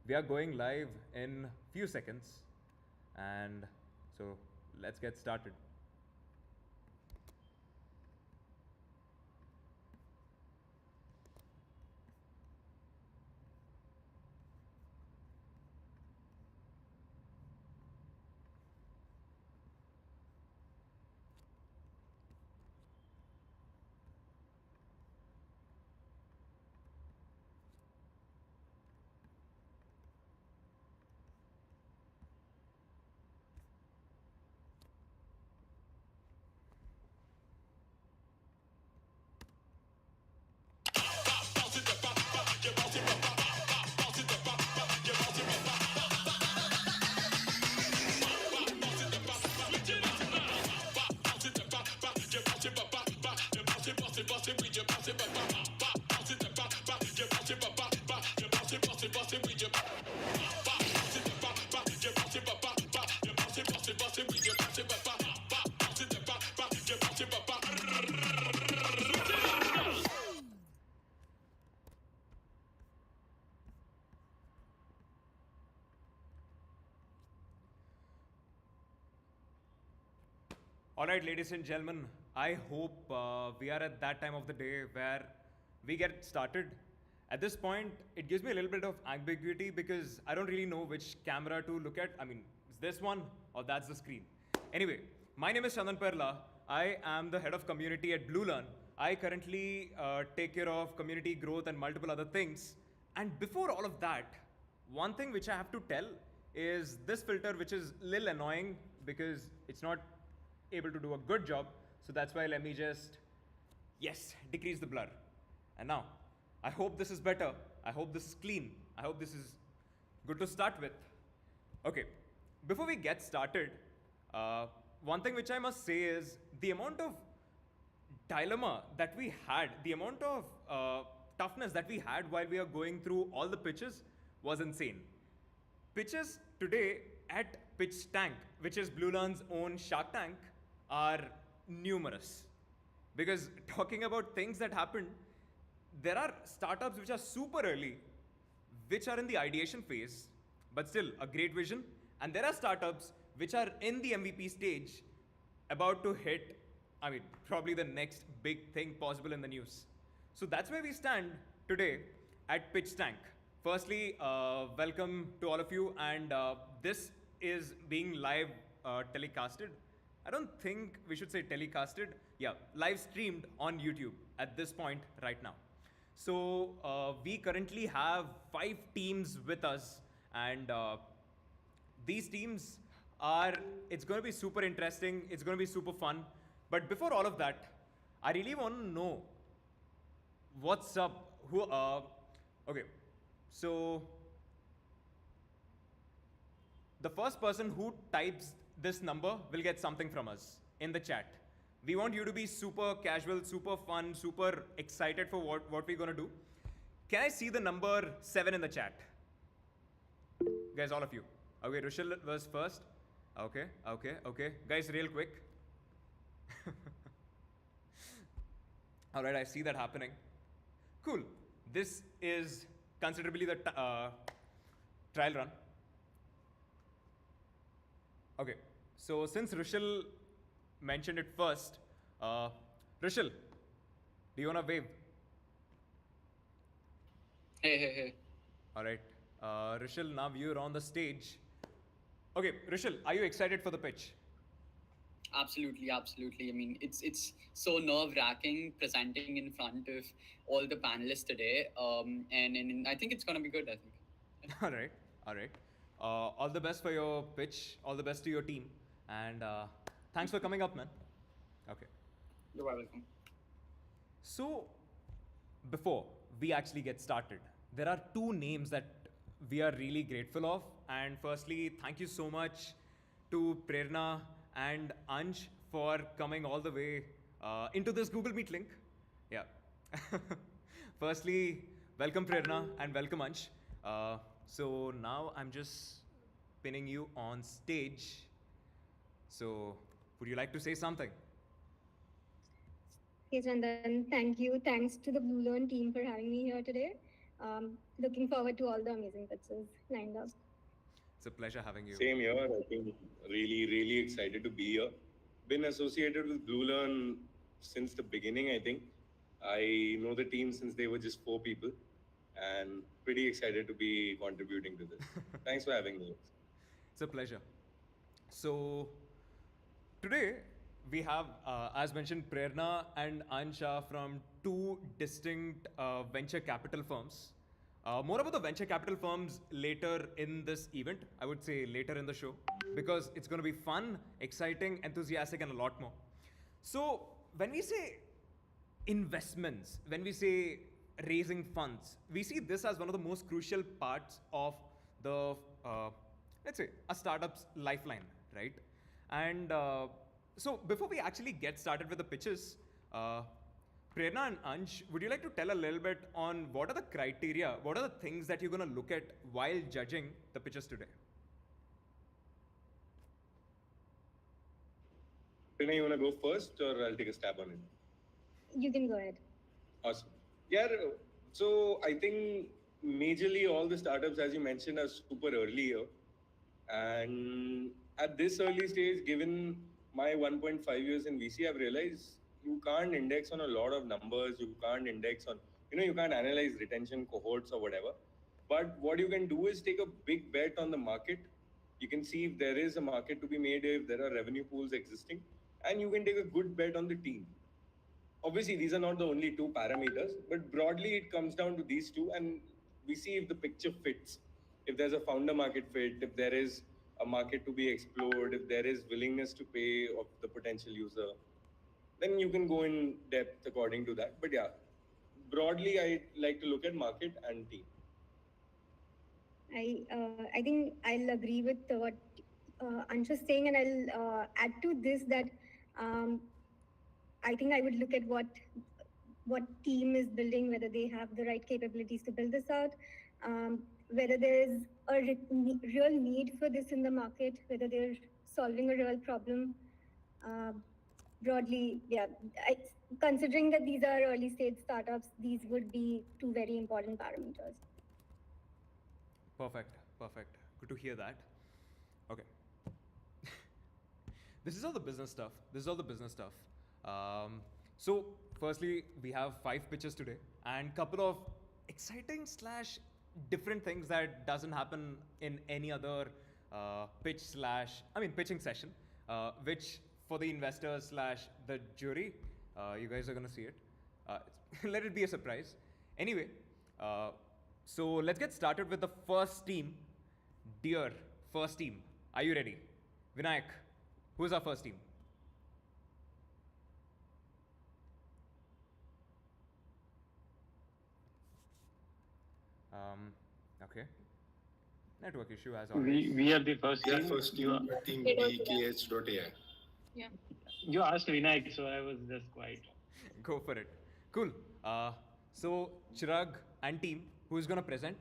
We are going live in few seconds, and so let's get started. All right, ladies and gentlemen, I hope we are at that time of the day where we get started. At this point, it gives me a little bit of ambiguity because I don't really know which camera to look at. I mean, is this one or that's the screen? Anyway, my name is Chandan Perla. I am the head of community at Bluelearn. I currently take care of community growth and multiple other things. And before all of that, one thing which I have to tell is this filter, which is a little annoying because it's not able to do a good job. So that's why let me just, yes, decrease the blur. And now, I hope this is better. I hope this is clean. I hope this is good to start with. Okay, before we get started, one thing which I must say is the amount of dilemma that we had, the amount of toughness that we had while we are going through all the pitches was insane. Pitches today at Pitch Tank, which is Bluelearn's own Shark Tank, are numerous. Because talking about things that happened, there are startups which are super early, which are in the ideation phase, but still a great vision. And there are startups which are in the MVP stage, about to hit, I mean, probably the next big thing possible in the news. So that's where we stand today at Pitch Tank. Firstly, welcome to all of you, and this is being live telecasted. I don't think we should say telecasted. Yeah, live streamed on YouTube at this point right now. So we currently have 5 teams with us, and these teams are, it's going to be super interesting, it's going to be super fun. But before all of that, I really want to know what's up. Okay, so the first person who types this number will get something from us in the chat. We want you to be super casual, super fun, super excited for what we're going to do. Can I see the number 7 in the chat? Guys, all of you. Okay, Rushil was first. Okay. Guys, real quick. All right, I see that happening. Cool. This is considerably the trial run. Okay, so since Rushil mentioned it first, Rushil, do you want to wave? Hey. All right, Rushil, now you're on the stage. Okay, Rushil, are you excited for the pitch? Absolutely. I mean, it's so nerve-wracking presenting in front of all the panelists today, and I think it's gonna be good. I think. All right. All the best for your pitch. All the best to your team, and thanks for coming up, man. Okay. You're welcome. So, before we actually get started, there are 2 names that we are really grateful of. And firstly, thank you so much to Prerna and Ansh for coming all the way into this Google Meet link. Yeah. Firstly, welcome Prerna and welcome Ansh. So now I'm just pinning you on stage. So would you like to say something? Hey Chandan, thank you. Thanks to the Bluelearn team for having me here today. Looking forward to all the amazing pitches lined up. It's a pleasure having you. Same here. I think really, really excited to be here. Been associated with Bluelearn since the beginning, I think. I know the team since they were just 4 people and pretty excited to be contributing to this. Thanks for having me. It's a pleasure. So, today we have, as mentioned, Prerna and Ansha from two distinct venture capital firms. More about the venture capital firms later in this event, I would say later in the show, because it's going to be fun, exciting, enthusiastic, and a lot more. So, when we say investments, when we say raising funds, we see this as one of the most crucial parts of the, let's say, a startup's lifeline, right? And so before we actually get started with the pitches, Prerna and Ansh, would you like to tell a little bit on what are the criteria, what are the things that you're going to look at while judging the pitches today? Prerna, you want to go first or I'll take a stab on it? You can go ahead. Awesome. Yeah, so I think majorly all the startups, as you mentioned, are super early here. And at this early stage, given my 1.5 years in VC, I've realized you can't index on a lot of numbers. You can't index on, you can't analyze retention cohorts or whatever. But what you can do is take a big bet on the market. You can see if there is a market to be made, if there are revenue pools existing, and you can take a good bet on the team. Obviously, these are not the only two parameters, but broadly it comes down to these two, and we see if the picture fits. If there's a founder market fit, if there is a market to be explored, if there is willingness to pay of the potential user, then you can go in depth according to that. But yeah, broadly, I like to look at market and team. I think I'll agree with what Ansh is saying, and I'll add to this that I think I would look at what team is building, whether they have the right capabilities to build this out, whether there is a real need for this in the market, whether they're solving a real problem. Broadly, yeah, considering that these are early stage startups, these would be two very important parameters. Perfect. Good to hear that. Okay. This is all the business stuff. So, firstly, we have 5 pitches today and couple of exciting / different things that doesn't happen in any other pitching session, which for the investors / the jury, you guys are gonna see it. Let it be a surprise. Anyway, so let's get started with the first team. Dear first team, are you ready? Vinayak, who's our first team? Okay. Network issue as always. We are the first Yeah, team. first team, team BHK.ai. Yeah. You asked Vinayak, so I was just quiet. Go for it. Cool. So Chirag and team, who's gonna present?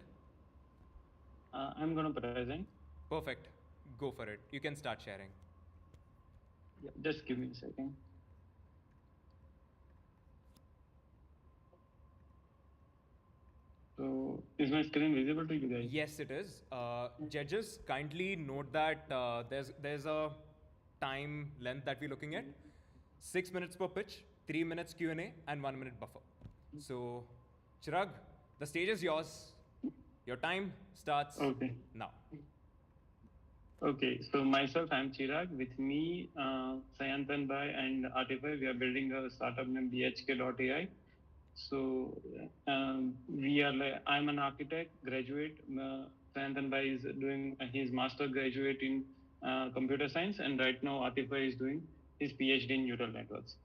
I'm gonna present. Perfect. Go for it. You can start sharing. Yeah, just give me a second. So, is my screen visible to you guys? Yes, it is. Judges, kindly note that there's a time length that we're looking at. 6 minutes per pitch, 3 minutes Q&A, and 1 minute buffer. So, Chirag, the stage is yours. Your time starts now. Okay, so myself, I'm Chirag. With me, Sayantan Bhai and Atifai, we are building a startup named BHK.ai. So I'm an architect, graduate. Sayantan Bhai is doing his master graduate in computer science, and right now Atifai is doing his PhD in neural networks.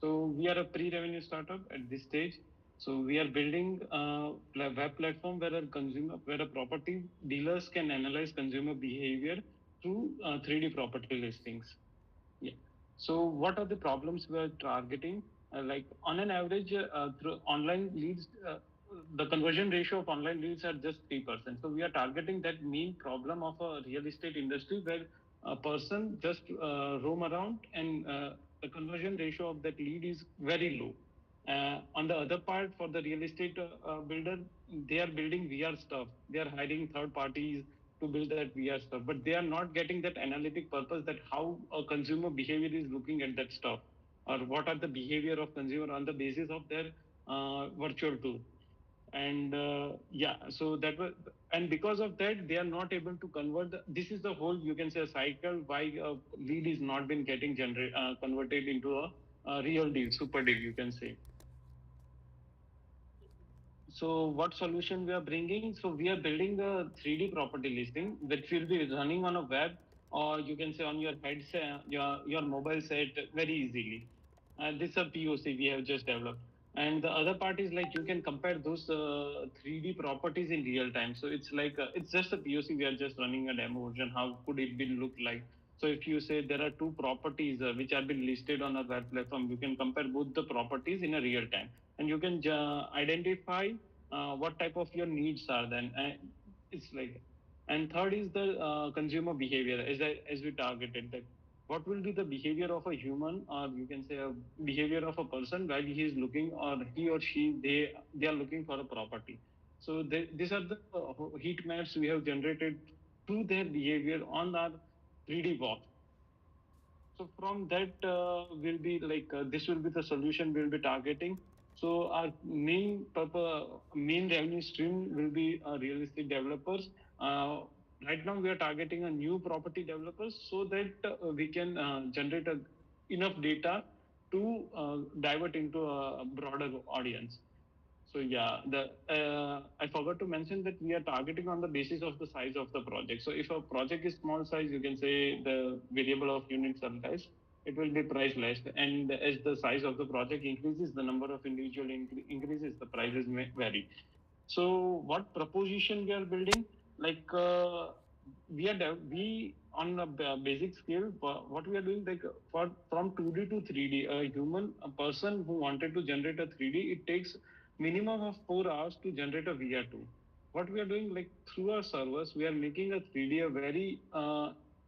So we are a pre-revenue startup at this stage. So we are building a web platform where a property dealers can analyze consumer behavior through 3D property listings. Yeah. So what are the problems we are targeting? Like on an average, through online leads, the conversion ratio of online leads are just 3%. So we are targeting that main problem of a real estate industry where a person just roam around and the conversion ratio of that lead is very low. On the other part, for the real estate builder, they are building VR stuff. They are hiring third parties to build that VR stuff, but they are not getting that analytic purpose that how a consumer behavior is looking at that stuff, or what are the behavior of consumer on the basis of their virtual tool. And so that was, and because of that, they are not able to convert. This is the whole, you can say, a cycle why a lead is not been getting converted into a real deal, super deal, you can say. So what solution we are bringing? So we are building a 3D property listing which will be running on a web, or you can say on your headset, your mobile set, very easily. This is a POC we have just developed. And the other part is like you can compare those 3D properties in real time. So it's like it's just a POC. We are just running a demo version. How could it be look like? So if you say there are two properties which have been listed on a web platform, you can compare both the properties in a real time, and you can identify what type of your needs are then. It's like, and third is the consumer behavior, as we targeted that. What will be the behavior of a human, or you can say a behavior of a person while he is looking, or he or she they are looking for a property. So these are the heat maps we have generated through their behavior on our 3D walk. So from that will be like this will be the solution we'll be targeting. So our main revenue stream will be real estate developers. Right now we are targeting a new property developers so that we can generate enough data to divert into a broader audience. So yeah, I forgot to mention that we are targeting on the basis of the size of the project. So if a project is small size, you can say the variable of units are less, it will be price less. And as the size of the project increases, the number of individual increases, the prices may vary. So what proposition we are building? Like we on a basic scale, what we are doing, like for from 2D to 3D, a person who wanted to generate a 3D, it takes minimum of 4 hours to generate a VR2. What we are doing, like through our servers, we are making a 3D a very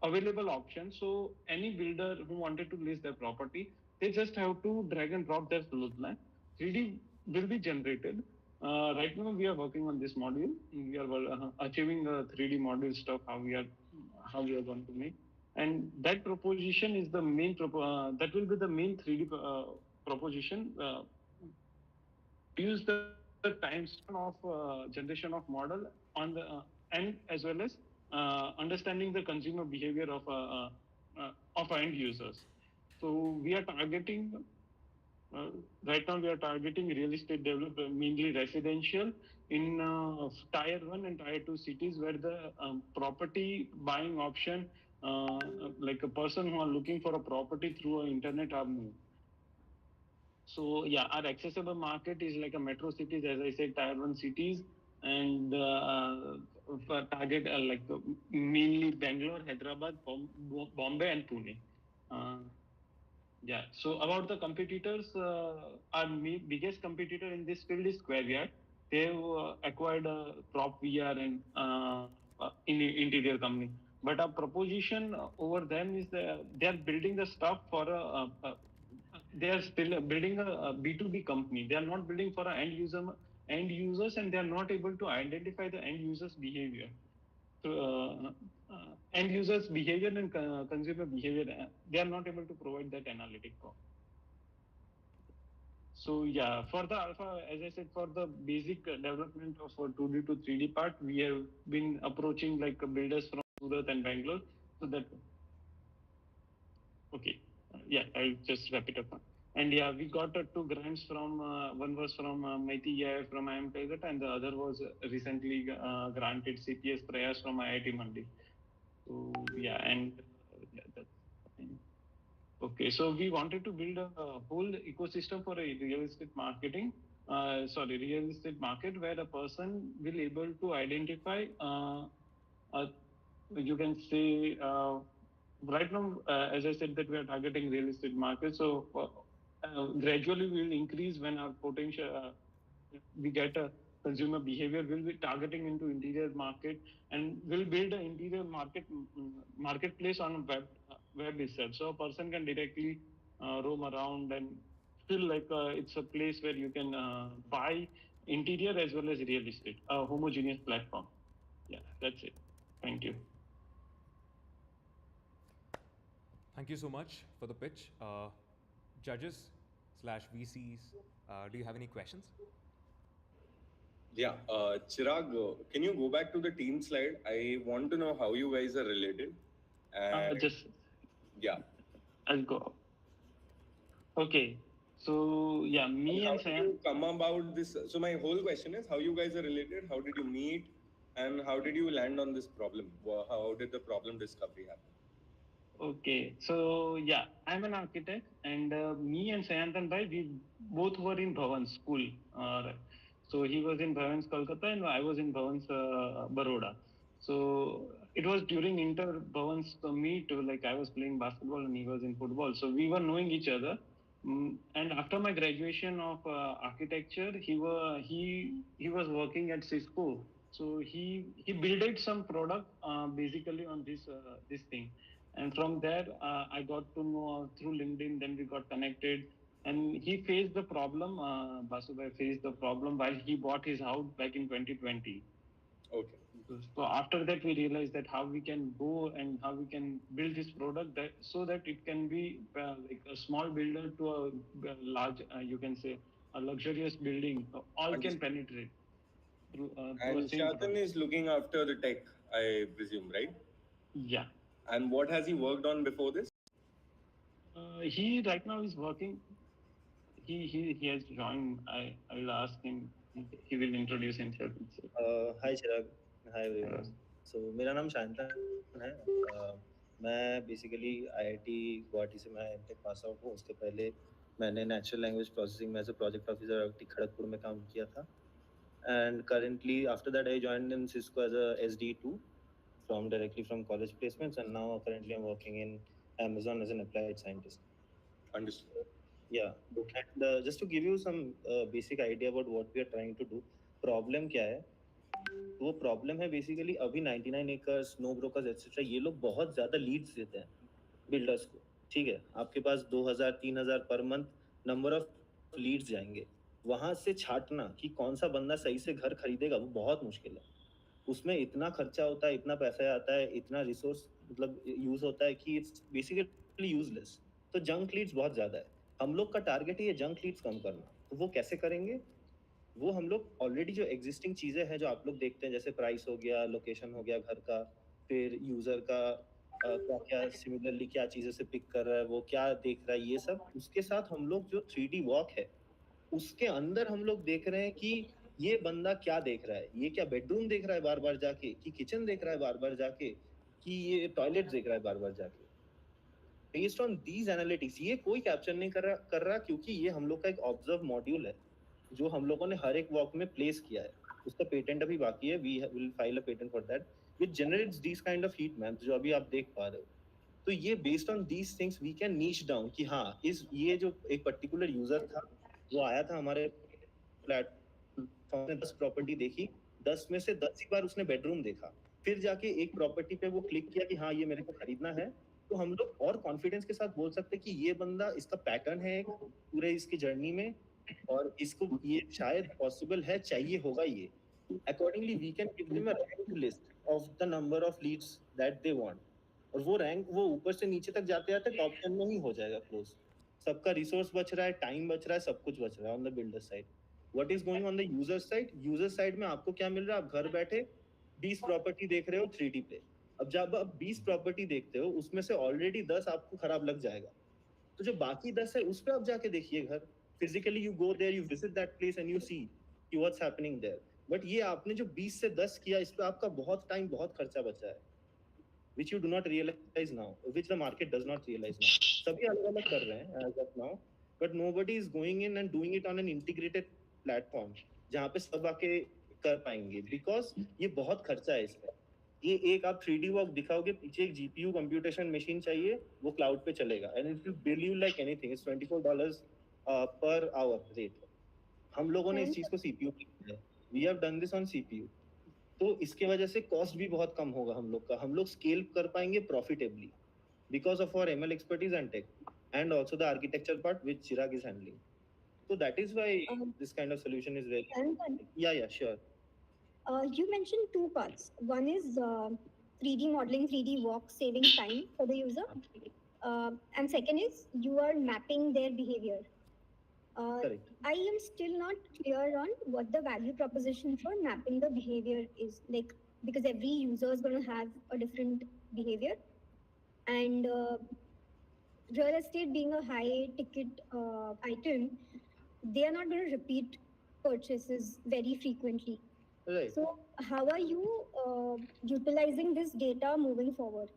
available option. So any builder who wanted to list their property, they just have to drag and drop their floor plan. 3D will be generated. Right now, we are working on this module. We are achieving the 3D module stuff. How we are going to make, and that proposition is the main. That will be the main 3D proposition. Use the time span of generation of model on the and as well as understanding the consumer behavior of end users. So we are targeting right now we are targeting real estate developer, mainly residential in tier 1 and tier 2 cities where the property buying option, like a person who are looking for a property through internet are moved. So yeah, our accessible market is like a metro cities, as I said, tier 1 cities, and for target like mainly Bangalore, Hyderabad, Bombay, and Pune. Yeah. So about the competitors, our biggest competitor in this field is Square Yard. They've acquired Prop VR and in interior company. But our proposition over them is they are building the stuff for they are still building a B2B company. They are not building for end users, and they are not able to identify the end users behavior. So, end users behavior and consumer behavior, they are not able to provide that analytic for. So yeah, for the alpha, as I said, for the basic development of 2D to 3D part, we have been approaching like builders from Surat and Bangalore. So that, okay, yeah, I'll just wrap it up. And yeah, we got two grants from, one was from Maiti AI from IIM Calcutta, and the other was recently granted CPS Prayas from IIT Mandi. So yeah, and yeah, that's okay. So we wanted to build a whole ecosystem for a real estate marketing. Real estate market where a person will able to identify. You can say right now, as I said, that we are targeting real estate market. So gradually we will increase when our potential. We get a consumer behavior, we'll be targeting into interior market, and we'll build an interior marketplace on web itself, so a person can directly roam around and feel like it's a place where you can buy interior as well as real estate, a homogeneous platform. Yeah, that's it. Thank you. Thank you so much for the pitch. Judges slash VCs, do you have any questions? Yeah, Chirag, can you go back to the team slide? I want to know how you guys are related. And Just yeah, I'll go. Okay, so yeah, me how and did Sam. you come about this? So my whole question is how you guys are related, how did you meet, and how did you land on this problem? How did the problem discovery happen? Okay, so yeah, I'm an architect, and me and Sayantan Bhai, we both were in Bhavan's school. Right. So he was in Bhavan's Kolkata, and I was in Bhavan's Baroda. So it was during inter Bhavan's meet, like I was playing basketball and he was in football. So we were knowing each other. And after my graduation of architecture, he was working at Cisco. So he built some product basically on this thing, and from there I got to know through LinkedIn. Then we got connected, and he faced the problem. Basubhai faced the problem while he bought his house back in 2020. Okay. So after that, we realized that how we can go and how we can build this product that so that it can be like a small builder to a large, you can say, a luxurious building. All can Understood. penetrate through a And same Shatan product. is looking after the tech, I presume, right? Yeah. And what has he worked on before this? He right now is working. He has joined. I will ask him. He will introduce himself. Hi Chirag. Hi everyone. So मेरा नाम शांतन है. मैं basically IIT Guwahati से मैं MTech pass out हूँ. उसके पहले मैंने नेचुरल लैंग्वेज प्रोसेसिंग में as a project officer IIT Kharagpur में काम किया था. And currently after that I joined in Cisco as a SD2 directly from college placements, and now currently I'm working in Amazon as an applied scientist. Understood. Yeah, and just to give you some basic idea about what we are trying to do, problem क्या है? वो problem है basically अभी 99 acres no brokers etcetera ये लोग बहुत ज्यादा Leeds देते हैं बिल्डर्स को. ठीक है, आपके पास 2000 3000 per month number of Leeds जाएंगे. वहां से छाटना कि कौन सा बंदा सही से घर खरीदेगा वो बहुत मुश्किल है. उसमें इतना खर्चा होता है, इतना पैसा आता है, इतना रिसोर्स मतलब यूज होता है कि इट्स बेसिकली यूजलेस. तो जंक लीड्स बहुत ज्यादा है. हम लोग का टारगेट है ये जंक लीड्स कम करना. तो वो कैसे करेंगे? वो हम लोग ऑलरेडी जो एग्जिस्टिंग चीजें हैं जो आप लोग देखते हैं, जैसे प्राइस हो गया, लोकेशन हो गया घर का, फिर यूजर का क्या क्या सिमिलरली क्या चीजें से पिक कर रहा है, वो क्या देख रहा है, ये सब उसके साथ हम लोग जो 3D वॉक है उसके अंदर हम लोग देख रहे हैं कि ये बंदा क्या देख रहा है, ये क्या बेडरूम देख रहा है बार बार जाके, कि किचन देख रहा है बार बार जाके, कि ये टॉयलेट देख रहा है बार बार जाके. बेस्ड ऑन दीज एनालिटिक्स ये कोई कैप्चर नहीं कर रहा क्योंकि ये हम लोग का एक ऑब्जर्व मॉड्यूल है जो हम लोगों ने हर एक वॉक में प्लेस किया है. उसका पेटेंट अभी बाकी है. We will file a patent for that which generates this kind of heat maps जो अभी आप देख पा रहे हो. तो ये based on these things we can niche down कि हाँ इस ये जो एक पर्टिकुलर यूजर था वो आया था हमारे प्लेटफॉर्म ने 10 प्रॉपर्टी देखी, 10 में से 10 ही बार उसने बेडरूम देखा, फिर जाके एक प्रॉपर्टी पे वो क्लिक किया कि हाँ ये मेरे को खरीदना है. तो हम लोग और कॉन्फिडेंस के साथ बोल सकते हैं कि ये बंदा इसका पैटर्न है पूरे इसकी जर्नी में और इसको ये शायद पॉसिबल है, चाहिए होगा ये. Accordingly we can give them a rank list of the number of leads that they want. और वो रैंक वो ऊपर से नीचे तक जाते जाते टॉप 10 में ही हो जाएगा क्लोज. सबका रिसोर्स बच रहा है, टाइम बच रहा है, सब कुछ बच रहा है on the builder side. What is going on the user side? User side में आपको क्या मिल रहा है? आप घर बैठे 20 प्रॉपर्टी देख रहे हो 3D पे. अब जब आप 20 प्रॉपर्टी देखते हो उसमें से ऑलरेडी 10 आपको खराब लग जाएगा. तो जो बाकी 10 है उस पे आप जाके देखिए घर. Physically you go there, you visit that place and you see कि व्हाट्स हैपनिंग देयर. बट ये आपने जो 20 से 10 किया इस पे आपका बहुत टाइम बहुत खर्चा बचा है which you do not realize now, which the market does not realize now. सभी अलग-अलग कर रहे हैं as of now, but nobody is going in and doing it on an integrated platform जहाँ पे सब आके कर पाएंगे because ये बहुत खर्चा है इसमें. ये एक आप 3D वॉक दिखाओगे, पीछे एक GPU कंप्यूटेशन मशीन चाहिए, वो क्लाउड पे चलेगा and it will bill you like anything. It's $24 per hour rate. हम लोगों ने इस चीज को CPU पे किया है. We have done this on CPU. तो इसके वजह से कॉस्ट भी बहुत कम होगा हम लोग का. हम लोग स्केल कर पाएंगे profitably because of our ML expertise and tech and also the architecture part which Chirag is handling. So that is why this kind of solution is very. Yeah, sure. You mentioned two parts. One is 3D modeling, 3D walk, saving time for the user. And second is you are mapping their behavior. Correct. I am still not clear on what the value proposition for mapping the behavior is. Like, because every user is going to have a different behavior. And real estate being a high ticket item, they are not going to repeat purchases very frequently. Right. So how are you utilizing this data moving forward?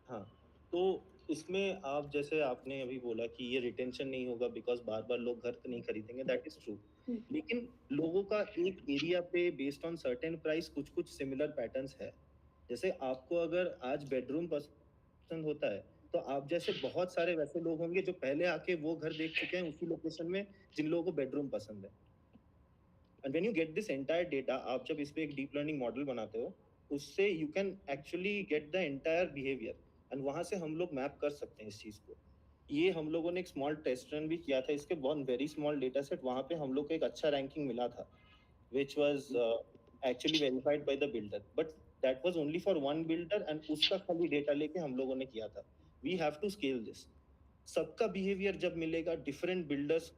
हाँ, तो इसमें आप जैसे आपने अभी बोला कि ये रिटेंशन नहीं होगा बिकॉज बार बार लोग घर नहीं खरीदेंगे, दैट इज ट्रू. लेकिन लोगों का एक एरिया पे बेस्ड ऑन सर्टेन प्राइस कुछ कुछ सिमिलर पैटर्न्स है. जैसे आपको अगर आज बेडरूम पसंद होता है तो आप जैसे बहुत सारे वैसे लोग होंगे जो पहले आके वो घर देख चुके हैं उसी लोकेशन में जिन लोगों को बेडरूम पसंद है. And when you get this entire data, आप जब इस पे एक डीप लर्निंग मॉडल बनाते हो उससे you can actually get the entire behaviour and वहां से हम लोग मैप कर सकते हैं इस चीज को. ये हम लोगों ने एक स्मॉल टेस्ट रन भी किया था इसके, बहुत वेरी स्मॉल डेटा सेट. वहां पे हम लोग को एक अच्छा रैंकिंग मिला था which was actually verified by the builder, but that was only for one builder and उसका खाली डेटा लेके हम लोगों ने किया था. We have to scale this. सबका बिहेवियर जब मिलेगा, डिफरेंट बिल्डर्स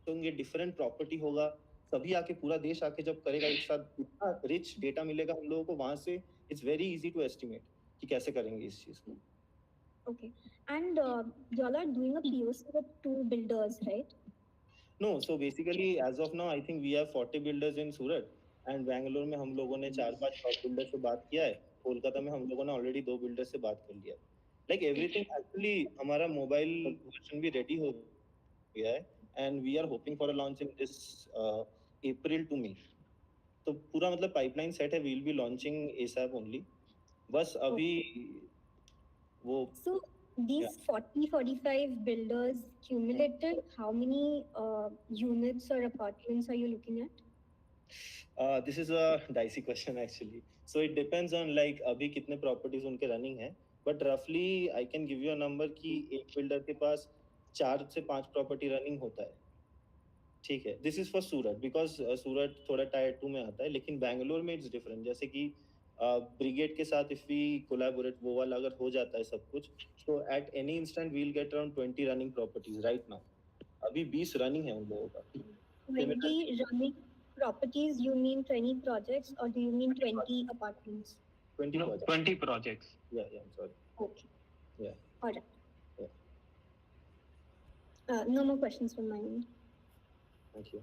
होंगे, डिफरेंट प्रॉपर्टी होगा, सभी आके पूरा देश आके जब करेगा एक साथ, इतना रिच डेटा मिलेगा हम लोगों को वहां से. It's very easy to estimate कि कैसे करेंगे इस चीज को. Okay. And y'all are doing a POC with 2 builders, right? No, so basically as of now I think we have 40 builders in Surat and Bangalore में हम लोगों ने 4-5 top builders से बात किया है. कोलकाता में हम लोगों ने ऑलरेडी 2 builders से बात कर लिया. Like everything actually हमारा मोबाइल वर्जन भी रेडी हो गया है and we are hoping for a launch in this April to May. तो पूरा मतलब पाइपलाइन सेट है. we will be launching ASAP only. बस अभी वो. So these 40-45 builders cumulative, how many units or apartments are you looking at? This is a dicey question actually. So it depends on like अभी कितने properties उनके running है. But roughly I can give you a number कि एक builder के पास 4 से 5 property running होता है. ठीक है. This is for Surat because Surat थोड़ा tier 2 में आता है, लेकिन Bangalore में it's different. जैसे कि ब्रिगेड के साथ if we collaborate, वो वाला अगर हो जाता है सब कुछ, so at any instant we'll get around 20 running properties right now. अभी 20 running है उन लोगों का. 20 running properties, you mean 20 projects or do you mean 20 apartments? 20 No, projects. 20 projects. Yeah, I'm sorry. Okay. Yeah. All right. Yeah. No more questions from my end. Thank you.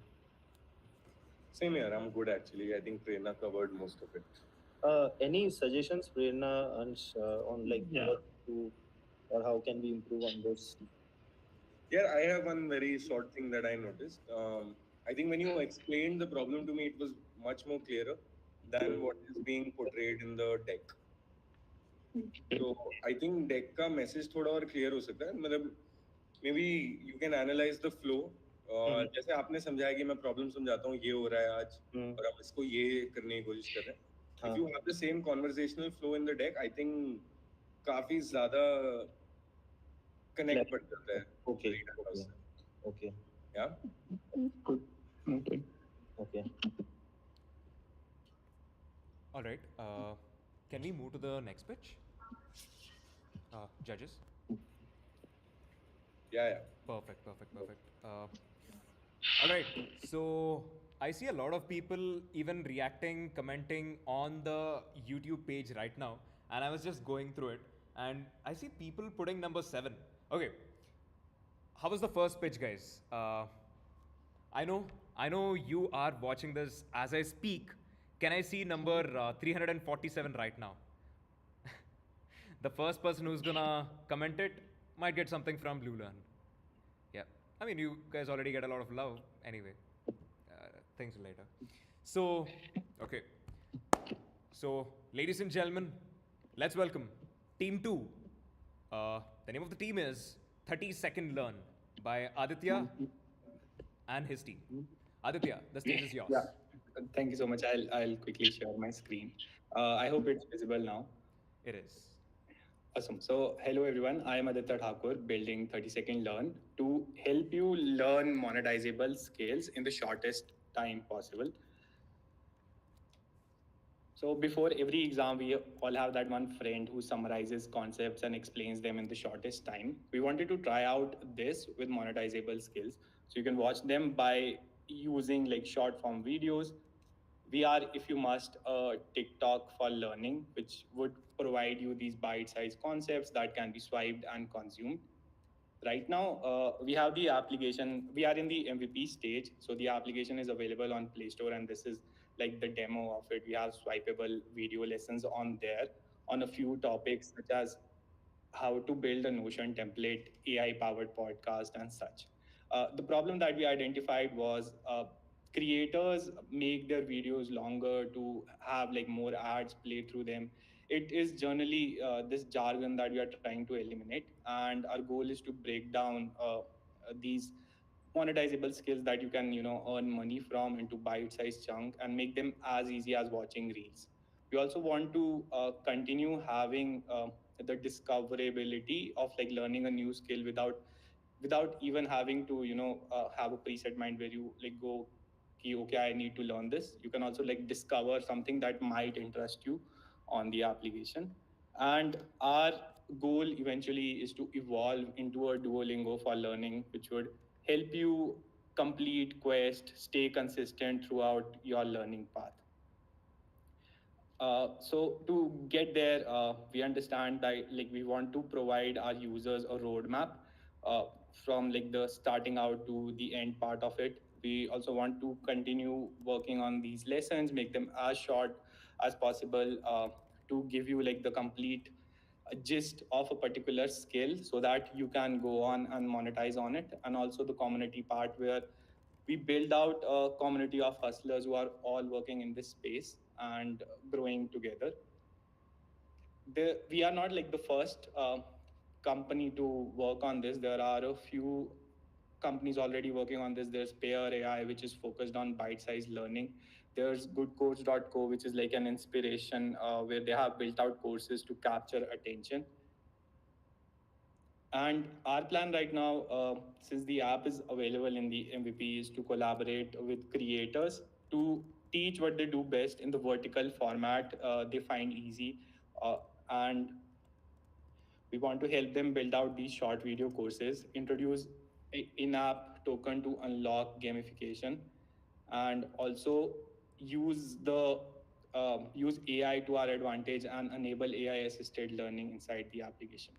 Same here. I'm good actually. I think Prerna covered most of it. Any suggestions, Prerna, on like what to or how can we improve on this? Yeah, I have one very short thing that I noticed. I think when you explained the problem to me, it was much more clearer than what is being portrayed in the deck. So I think deck का message थोड़ा और clear हो सकता है. मतलब maybe you can analyze the flow. जैसे आपने समझाया कि मैं problem समझाता हूँ, ये हो रहा है आज और हम इसको ये करने की कोशिश कर रहे हैं. If you have the same conversational flow in the deck, I think काफी ज़्यादा connect बढ़ जाता है. Okay. Okay. Okay. Yeah. Good. Okay. Okay. All right. Can we move to the next pitch? Judges? Yeah. Perfect. All right. So I see a lot of people even reacting, commenting on the YouTube page right now. And I was just going through it. And I see people putting number 7. Okay. How was the first pitch, guys? I know you are watching this as I speak. Can I see number 347 right now? The first person who's gonna comment it might get something from Bluelearn. Yeah, I mean, you guys already get a lot of love anyway. Things later. So, okay. So, ladies and gentlemen, let's welcome Team 2. The name of the team is 30-Second Learn by Aditya and his team. Aditya, the stage is yours. Yeah, thank you so much. I'll quickly share my screen. I hope it's visible now. It is. Awesome. So, hello everyone. I am Aditya Thakur, building 30-second learn to help you learn monetizable skills in the shortest time possible. So, before every exam, we all have that one friend who summarizes concepts and explains them in the shortest time. We wanted to try out this with monetizable skills. So, you can watch them by using like short form videos. We are, if you must, a TikTok for learning, which would provide you these bite sized concepts that can be swiped and consumed. Right now, we have the application. We are in the MVP stage, so the application is available on Play Store, and this is like the demo of it. We have swipeable video lessons on there on a few topics such as how to build a Notion template, AI powered podcast, and such. The problem that we identified was creators make their videos longer to have like more ads play through them. It is generally this jargon that we are trying to eliminate, and our goal is to break down these monetizable skills that you can earn money from into bite-sized chunk and make them as easy as watching reels. We also want to continue having the discoverability of like learning a new skill without even having to have a preset mind where you like go okay, I need to learn this. You can also like discover something that might interest you on the application. And our goal eventually is to evolve into a Duolingo for learning, which would help you complete quest, stay consistent throughout your learning path. So to get there, we understand that like we want to provide our users a roadmap uh, from like the starting out to the end part of it. We also want to continue working on these lessons, make them as short as possible to give you like the complete gist of a particular skill so that you can go on and monetize on it. And also the community part where we build out a community of hustlers who are all working in this space and growing together. We are not like the first company to work on this. There are a few companies already working on this. There's Payer AI, which is focused on bite-sized learning. There's goodcoach.co, which is like an inspiration where they have built out courses to capture attention. And our plan right now, since the app is available in the MVP, is to collaborate with creators to teach what they do best in the vertical format they find easy. And we want to help them build out these short video courses, introduce in-app token to unlock gamification, and also use the use AI to our advantage and enable AI assisted learning inside the application.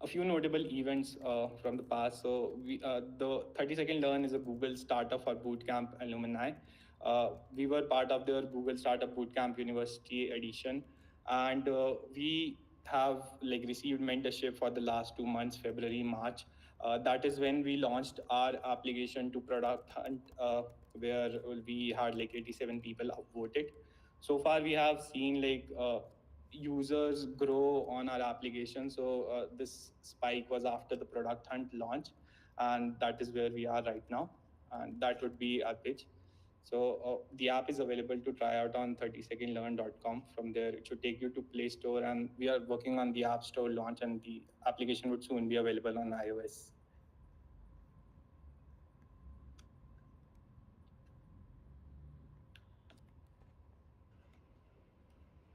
A few notable events from the past. So the 30-second learn is a Google startup for bootcamp alumni. We were part of their Google Startup Bootcamp University edition, and we have like received mentorship for the last 2 months, February, March. That is when we launched our application to Product Hunt, where we had like 87 people upvoted. So far, we have seen like users grow on our application. So this spike was after the Product Hunt launch, and that is where we are right now. And that would be our pitch. So the app is available to try out on 30secondlearn.com. From there, it should take you to Play Store, and we are working on the App Store launch, and the application would soon be available on iOS.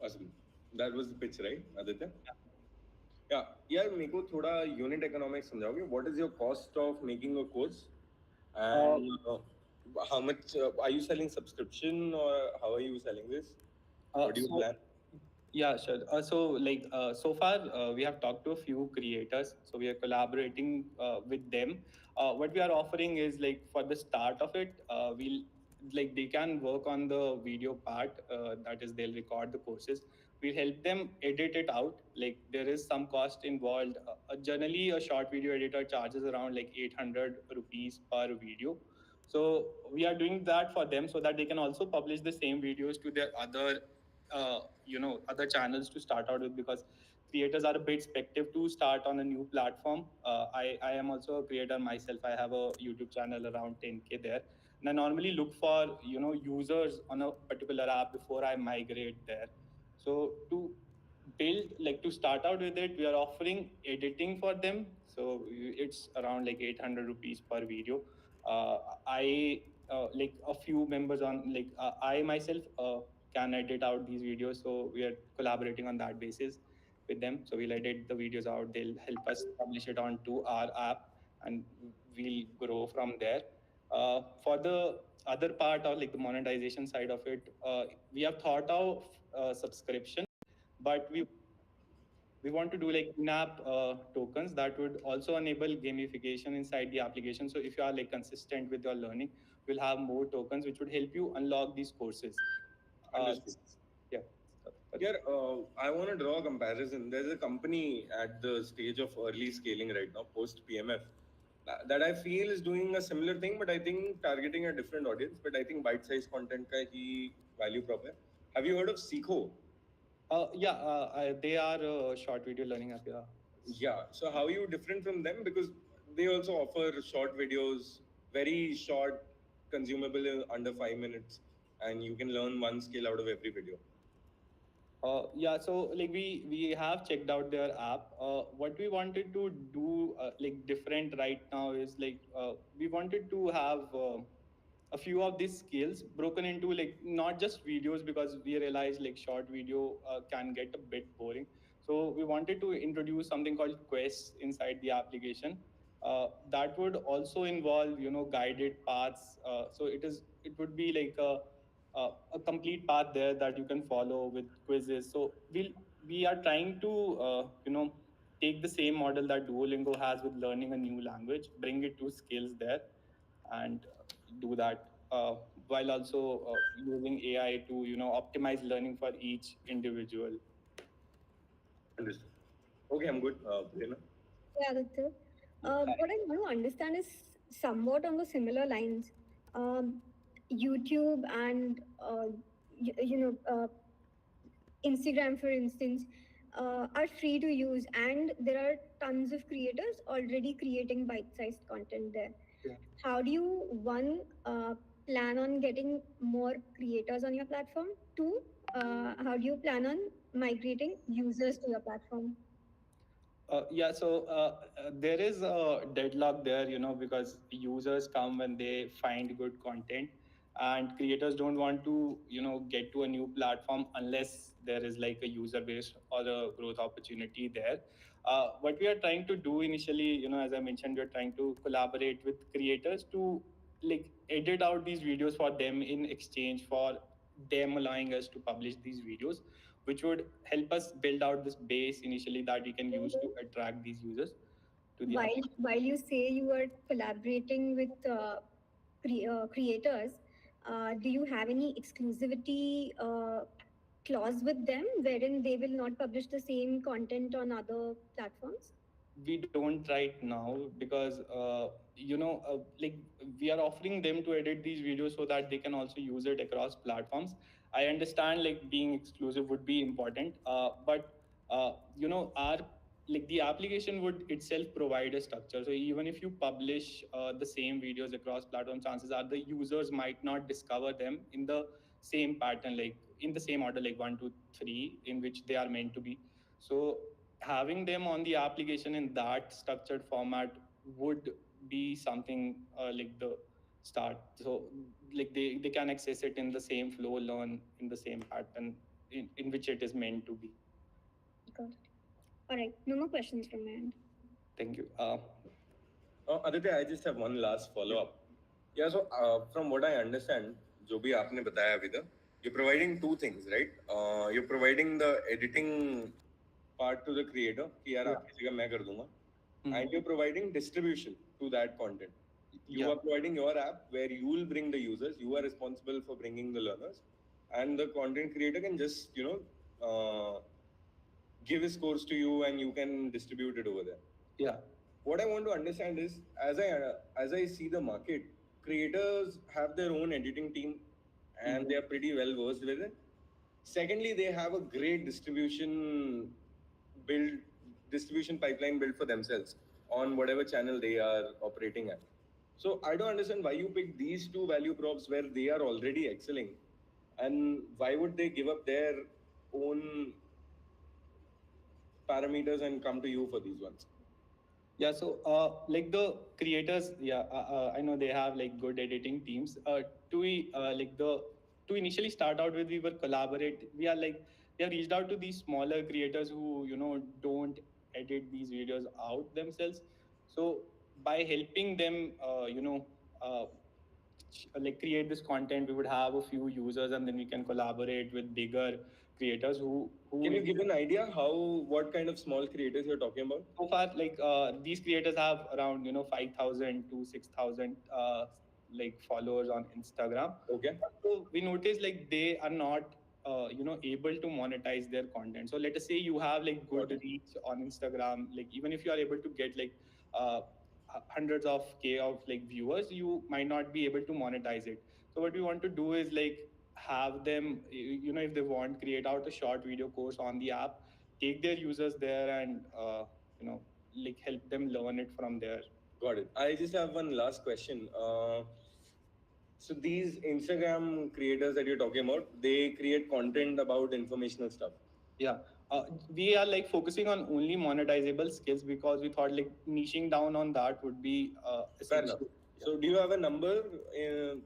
Awesome. That was the pitch, right, Aditya? Yeah. यार मेरे को थोड़ा unit economics समझाओगे? What is your cost of making a course? And how much are you selling subscription, or how are you selling this? What do you plan? Yeah, sure. So far, we have talked to a few creators. So we are collaborating with them. What we are offering is like for the start of it, we'll like they can work on the video part. That is, they'll record the courses. We'll help them edit it out. Like there is some cost involved. Generally, a short video editor charges around like 800 rupees per video. So we are doing that for them so that they can also publish the same videos to their other other channels to start out with, because creators are a bit speculative to start on a new platform. I am also a creator myself. I have a YouTube channel around 10K there, and I normally look for users on a particular app before I migrate there. So to build, like, to start out with it, we are offering editing for them. So it's around like 800 rupees per video. I like a few members on, like, I myself can edit out these videos, so we are collaborating on that basis with them. So we'll edit the videos out, they'll help us publish it onto our app, and we'll grow from there. For the other part, or like the monetization side of it, we have thought of subscription, but we want to do like in-app tokens that would also enable gamification inside the application. So if you are like consistent with your learning, we'll have more tokens which would help you unlock these courses. Understood. Yeah. Here, I want to draw a comparison. There's a company at the stage of early scaling right now, post PMF, that I feel is doing a similar thing, but I think targeting a different audience. But I think bite-sized content ka hi value prop hai. Have you heard of Seekho? They are a short video learning app. Yeah. Yeah. So how are you different from them? Because they also offer short videos, very short, consumable in under 5 minutes, and you can learn one skill out of every video. So like we have checked out their app. What we wanted to do like different right now is like we wanted to have a few of these skills broken into like not just videos, because we realized like short video can get a bit boring. So we wanted to introduce something called quests inside the application that would also involve, you know, guided paths. So it would be like a complete path there that you can follow with quizzes. So we are trying to take the same model that Duolingo has with learning a new language, bring it to skills there, and do that while also using AI to, you know, optimize learning for each individual. Understood. Okay, I'm good. Prerna? Yeah, Aditya. What I want to understand is somewhat on the similar lines. YouTube and Instagram, for instance, are free to use, and there are tons of creators already creating bite-sized content there. Yeah. How do you plan on getting more creators on your platform? Two, how do you plan on migrating users to your platform? There is a deadlock there, you know, because users come when they find good content, and creators don't want to, you know, get to a new platform unless there is like a user base or a growth opportunity there. What we are trying to do initially, you know, as I mentioned, we're trying to collaborate with creators to like edit out these videos for them in exchange for them allowing us to publish these videos, which would help us build out this base initially that we can use to attract these users to the app. While you say you are collaborating with creators, do you have any exclusivity clause with them wherein they will not publish the same content on other platforms? We don't right now because like we are offering them to edit these videos so that they can also use it across platforms. I understand like being exclusive would be important, but our like the application would itself provide a structure. So even if you publish the same videos across platforms, chances are the users might not discover them in the same pattern, like in the same order, like 1 2 3 in which they are meant to be. So having them on the application in that structured format would be something like the start. So like they can access it in the same flow, learn in the same pattern in which it is meant to be. Got it. All right, no more questions from my end. Thank you. Aditya, I just have one last follow-up. Yeah, so from what I understand, जो भी आपने बताया अभी तक, you're providing two things, right? You're providing the editing part to the creator, कि यार आपकी जगह मैं कर दूंगा, and you're providing distribution to that content. You are providing your app where you will bring the users, you are responsible for bringing the learners, and the content creator can just, give his course to you and you can distribute it over there. Yeah. What I want to understand is, as I see the market, creators have their own editing team and they are pretty well versed with it. Secondly, they have a great distribution pipeline built for themselves on whatever channel they are operating at. So I don't understand why you pick these two value props where they are already excelling, and why would they give up their own parameters and come to you for these ones? Yeah, so like the creators, I know they have like good editing teams. To initially start out with, we were collaborate. We have reached out to these smaller creators who don't edit these videos out themselves. So by helping them, like create this content, we would have a few users, and then we can collaborate with bigger creators who Can you give an idea what kind of small creators you're talking about? so far like these creators have around 5,000 to 6,000 like followers on Instagram. Okay. So we noticed like they are not able to monetize their content. So let us say you have like good reach on Instagram, like even if you are able to get like uh, hundreds of k of like viewers, you might not be able to monetize it. So what we want to do is like have them, if they want, create out a short video course on the app, take their users there, and you know like help them learn it from there. Got it. I just have one last question. So these Instagram creators that you're talking about, they create content about informational stuff. Yeah, we are like focusing on only monetizable skills because we thought like niching down on that would be Fair enough. essential. So do you have a number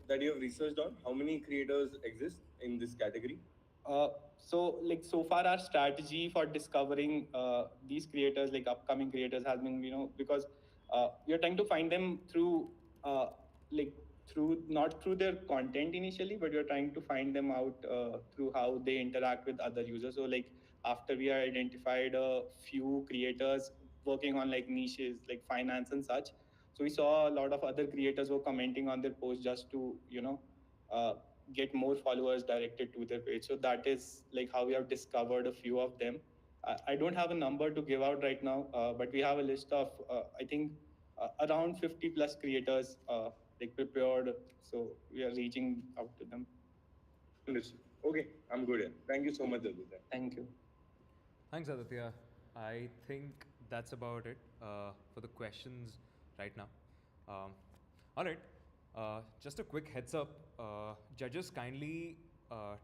that you have researched on? How many creators exist in this category? So like so far our strategy for discovering these creators, like upcoming creators, has been because we are trying to find them through like through not through their content initially, but we are trying to find them out through how they interact with other users. So like after we have identified a few creators working on like niches like finance and such, so we saw a lot of other creators were commenting on their posts just to uh, get more followers directed to their page. So that is like how we have discovered a few of them. I don't have a number to give out right now, but we have a list of I think around 50 plus creators like prepared. So we are reaching out to them. Understood. Okay, I'm good. Yeah. Thank you so much, Aditya. Thank you. Thanks, Aditya. I think that's about it for the questions right now. All right. Just a quick heads up. Judges, kindly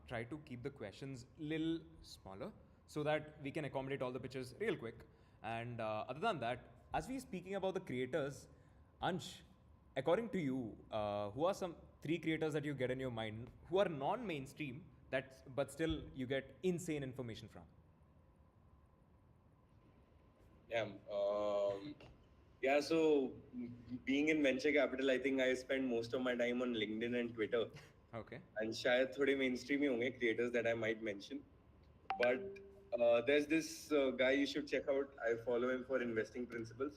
try to keep the questions little smaller so that we can accommodate all the pitches real quick. And other than that, as we're speaking about the creators, Ansh, according to you, who are some 3 creators that you get in your mind who are non-mainstream but still you get insane information from? Yeah, so being in venture capital, I think I spend most of my time on LinkedIn and Twitter. Okay. And शायद थोड़े mainstream ही होंगे creators that I might mention. But there's this guy you should check out. I follow him for investing principles.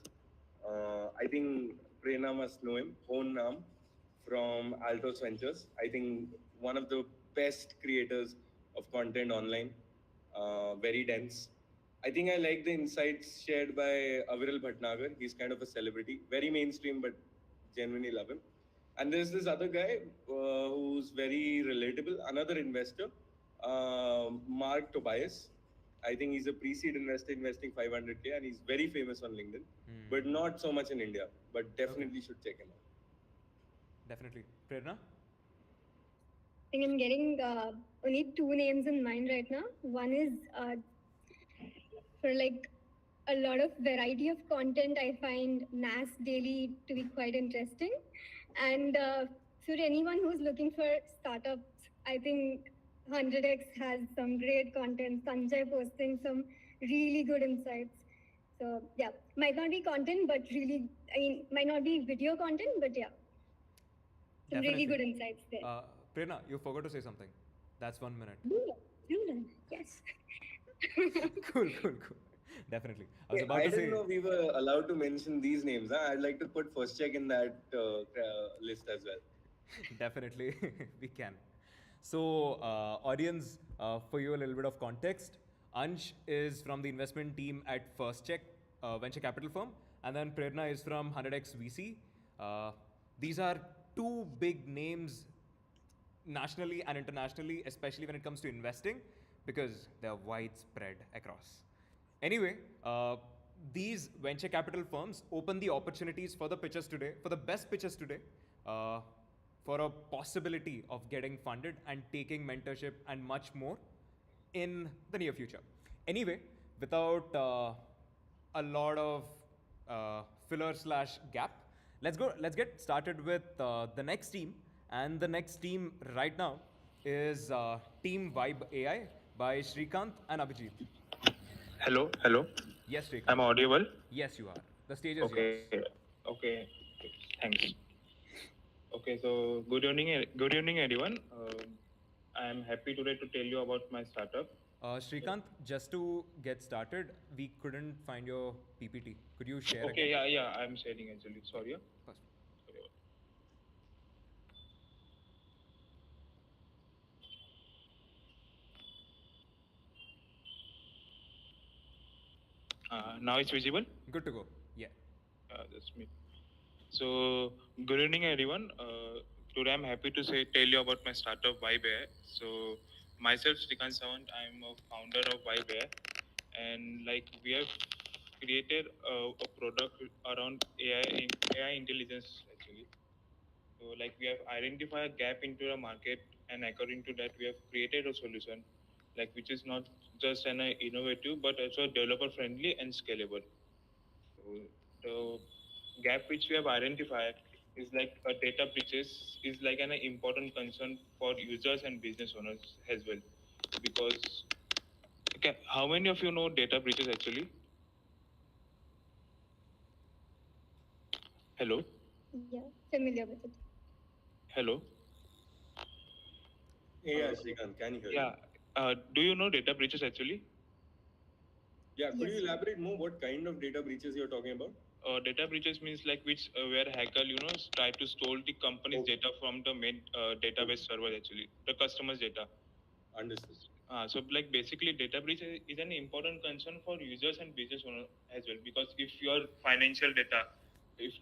I think Prerna must know him. Own Naam from Altos Ventures. I think one of the best creators of content online. Very dense. I think I like the insights shared by Aviral Bhatnagar. He's kind of a celebrity, very mainstream, but genuinely love him. And there's this other guy who's very relatable, another investor, Mark Tobias. I think he's a pre-seed investor investing 500K, and he's very famous on LinkedIn, but not so much in India. But definitely should check him out. Definitely. Prerna? I think I'm getting only 2 names in mind right now. One is for like a lot of variety of content, I find NAS Daily to be quite interesting. And for anyone who's looking for startups, I think 100x has some great content. Sanjay posting some really good insights. So yeah, might not be content, but really, might not be video content, but yeah, some really good insights there. Prerna, you forgot to say something. That's 1 minute. Bluelearn, yes. Cool. Definitely. I didn't know we were allowed to mention these names. Huh? I'd like to put First Check in that list as well. Definitely, we can. So, audience, for you a little bit of context. Ansh is from the investment team at First Check, venture capital firm, and then Prerna is from 100x VC. These are 2 big names nationally and internationally, especially when it comes to investing, because they're widespread across. Anyway, these venture capital firms open the opportunities for the pitchers today, for the best pitchers today, for a possibility of getting funded and taking mentorship and much more in the near future. Anyway, without a lot of filler slash gap, let's get started with the next team. And the next team right now is Team Vibe AI by Shrikant and Abhijit. Hello, hello. Yes, Shrikant. I'm audible. Yes, you are. The stage is Okay, yours. okay. Thanks. Okay, so good evening, everyone. I'm happy today to tell you about my startup. Shrikant, just to get started, we couldn't find your PPT. Could you share Okay, again? yeah, I'm sharing actually. Sorry. First. Sorry. Now it's visible. Good to go. Yeah. That's me. So, good evening, everyone. Today, I'm happy to tell you about my startup Vibe AI. So, myself, Srikant Sawant, I'm a founder of Vibe AI, and like we have created a product around AI intelligence actually. So, like we have identified a gap into the market, and according to that, we have created a solution, like which is not just an innovative but also developer friendly and scalable. So the gap which we have identified is like a data breaches is like an important concern for users and business owners as well. Because okay, how many of you know data breaches actually? Hello, Yeah, familiar with it. hello. Yeah, Shrikant, can you hear Yeah. you? Do you know data breaches actually? Yeah, could Yes. you elaborate more what kind of data breaches you're talking about? Data breaches means like which where hacker try to steal the company's Okay. data from the main database server actually the customer's data. Understood. So like basically data breach is an important concern for users and business owners as well, because if your financial data, if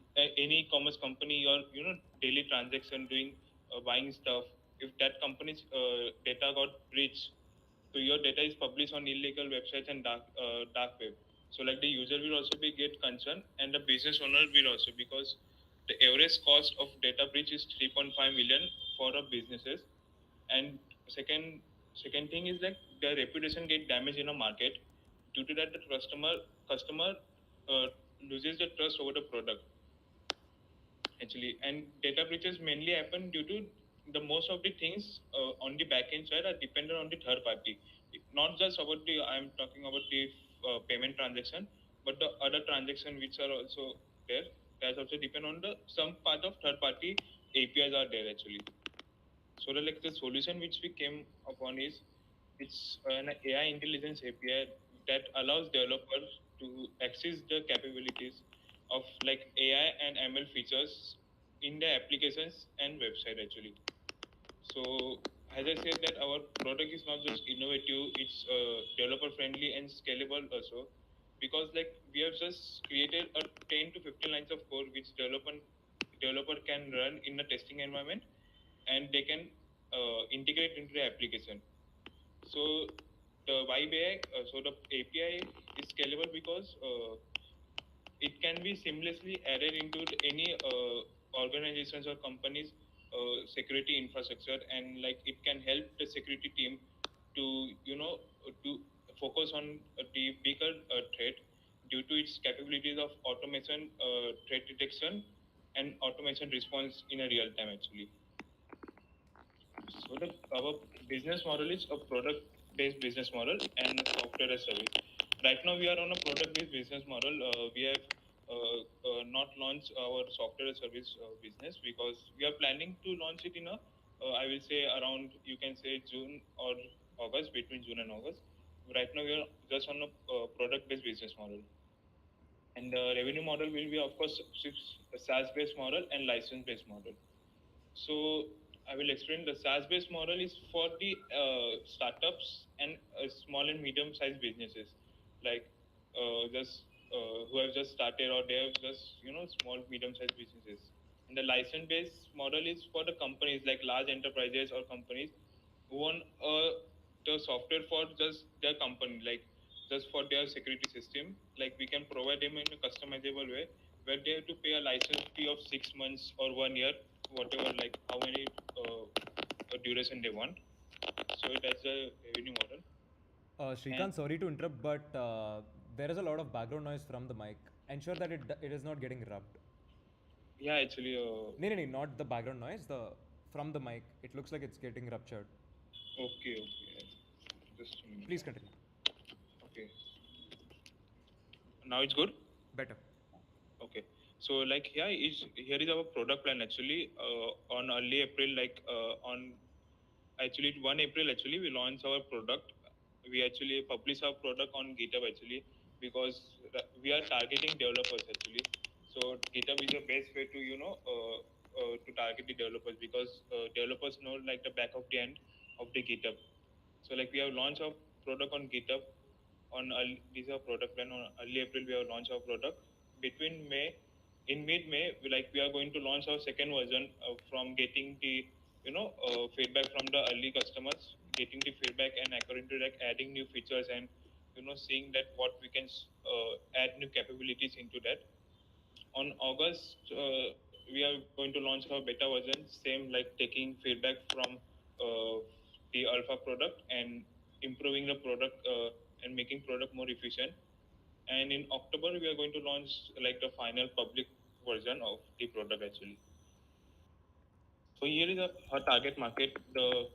any commerce company your daily transaction doing buying stuff, if that company's data got breached, so your data is published on illegal websites and dark web. So like the user will also be get concerned, and the business owner will also, because the average cost of data breach is 3.5 million for a businesses. And second thing is like the reputation get damaged in a market. Due to that, the customer uh, loses the trust over the product actually. And data breaches mainly happen due to the most of the things on the backend side are dependent on the third party. Not just about the I'm talking about the payment transaction, but the other transaction which are also there. That's also depend on the some part of third party APIs are there actually. So like the solution which we came upon is it's an AI intelligence API that allows developers to access the capabilities of like AI and ML features in the applications and website actually. So as I said that our product is not just innovative, it's developer friendly and scalable also, because like we have just created a 10 to 15 lines of code which developer can run in a testing environment, and they can integrate into the application. So the YBI, so the API is scalable because it can be seamlessly added into any organizations or companies security infrastructure, and like it can help the security team to to focus on the bigger threat due to its capabilities of automation, threat detection, and automation response in a real time actually. So our business model is a product-based business model and a software as service. Right now, we are on a product-based business model. We have not launched our software as service business, because we are planning to launch it in I will say around, you can say June or August, between June and August. Right now, we are just on a product-based business model. And the revenue model will be, of course, a SaaS-based model and license-based model. So I will explain. The SaaS-based model is for the startups and small and medium-sized businesses, like just who have just started, or they have just small medium-sized businesses. And the license-based model is for the companies, like large enterprises or companies who want the software for just their company, like just for their security system. Like we can provide them in a customizable way, where they have to pay a license fee of 6 months or 1 year, whatever, like how many duration they want. So that's the revenue model. Shrikant, sorry to interrupt, but there is a lot of background noise from the mic. Ensure that it is not getting rubbed. Yeah, actually. No, not the background noise. The from the mic, it looks like it's getting ruptured. Okay. Just a minute. Please continue. Okay. Now it's good. Better. Okay. So like here is our product plan actually. On early April, on actually 1 April actually we launch our product. We actually publish our product on GitHub actually because we are targeting developers actually. So GitHub is the best way to to target the developers because developers know like the back of the end of the GitHub. So like we have launched our product on GitHub this is our product plan. On early April we have launched our product. Between in mid May we are going to launch our second version from getting the feedback from the early customers, getting the feedback and according to like adding new features and seeing that what we can add new capabilities into that. On August, we are going to launch our beta version, same like taking feedback from the alpha product and improving the product and making product more efficient. And in October, we are going to launch like the final public version of the product actually. So here is her target market, the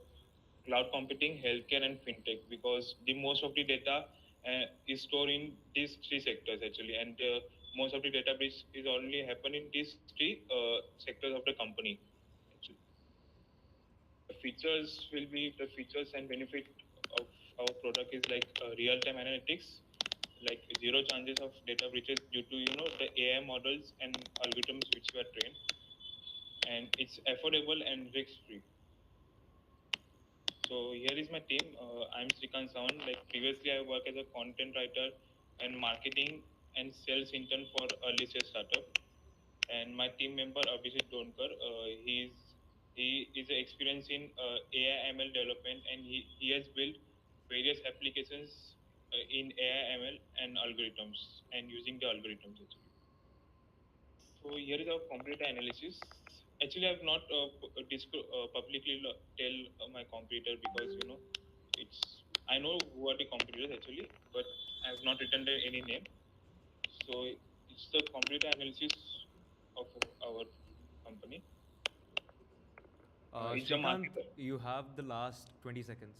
cloud computing, healthcare, and fintech, because the most of the data is stored in these three sectors actually, and most of the database is only happen in these three sectors of the company. Actually, the features and benefit of our product is like real-time analytics, like zero chances of data breaches due to the AI models and algorithms which were trained, and it's affordable and risk-free. So here is my team. I'm Srikant Sawan. Like previously, I worked as a content writer and marketing and sales intern for early stage startup. And my team member Abhishek Donkar, he is experienced in AI ML development, and he has built various applications in AI ML and algorithms and using the algorithms actually. So here is our competitor analysis. Actually, I have not publicly tell my competitor because it's I know who are the competitors actually, but I have not written any name. So it's the competitor analysis of our company. It's a Shrikant, market. you have the last 20 seconds.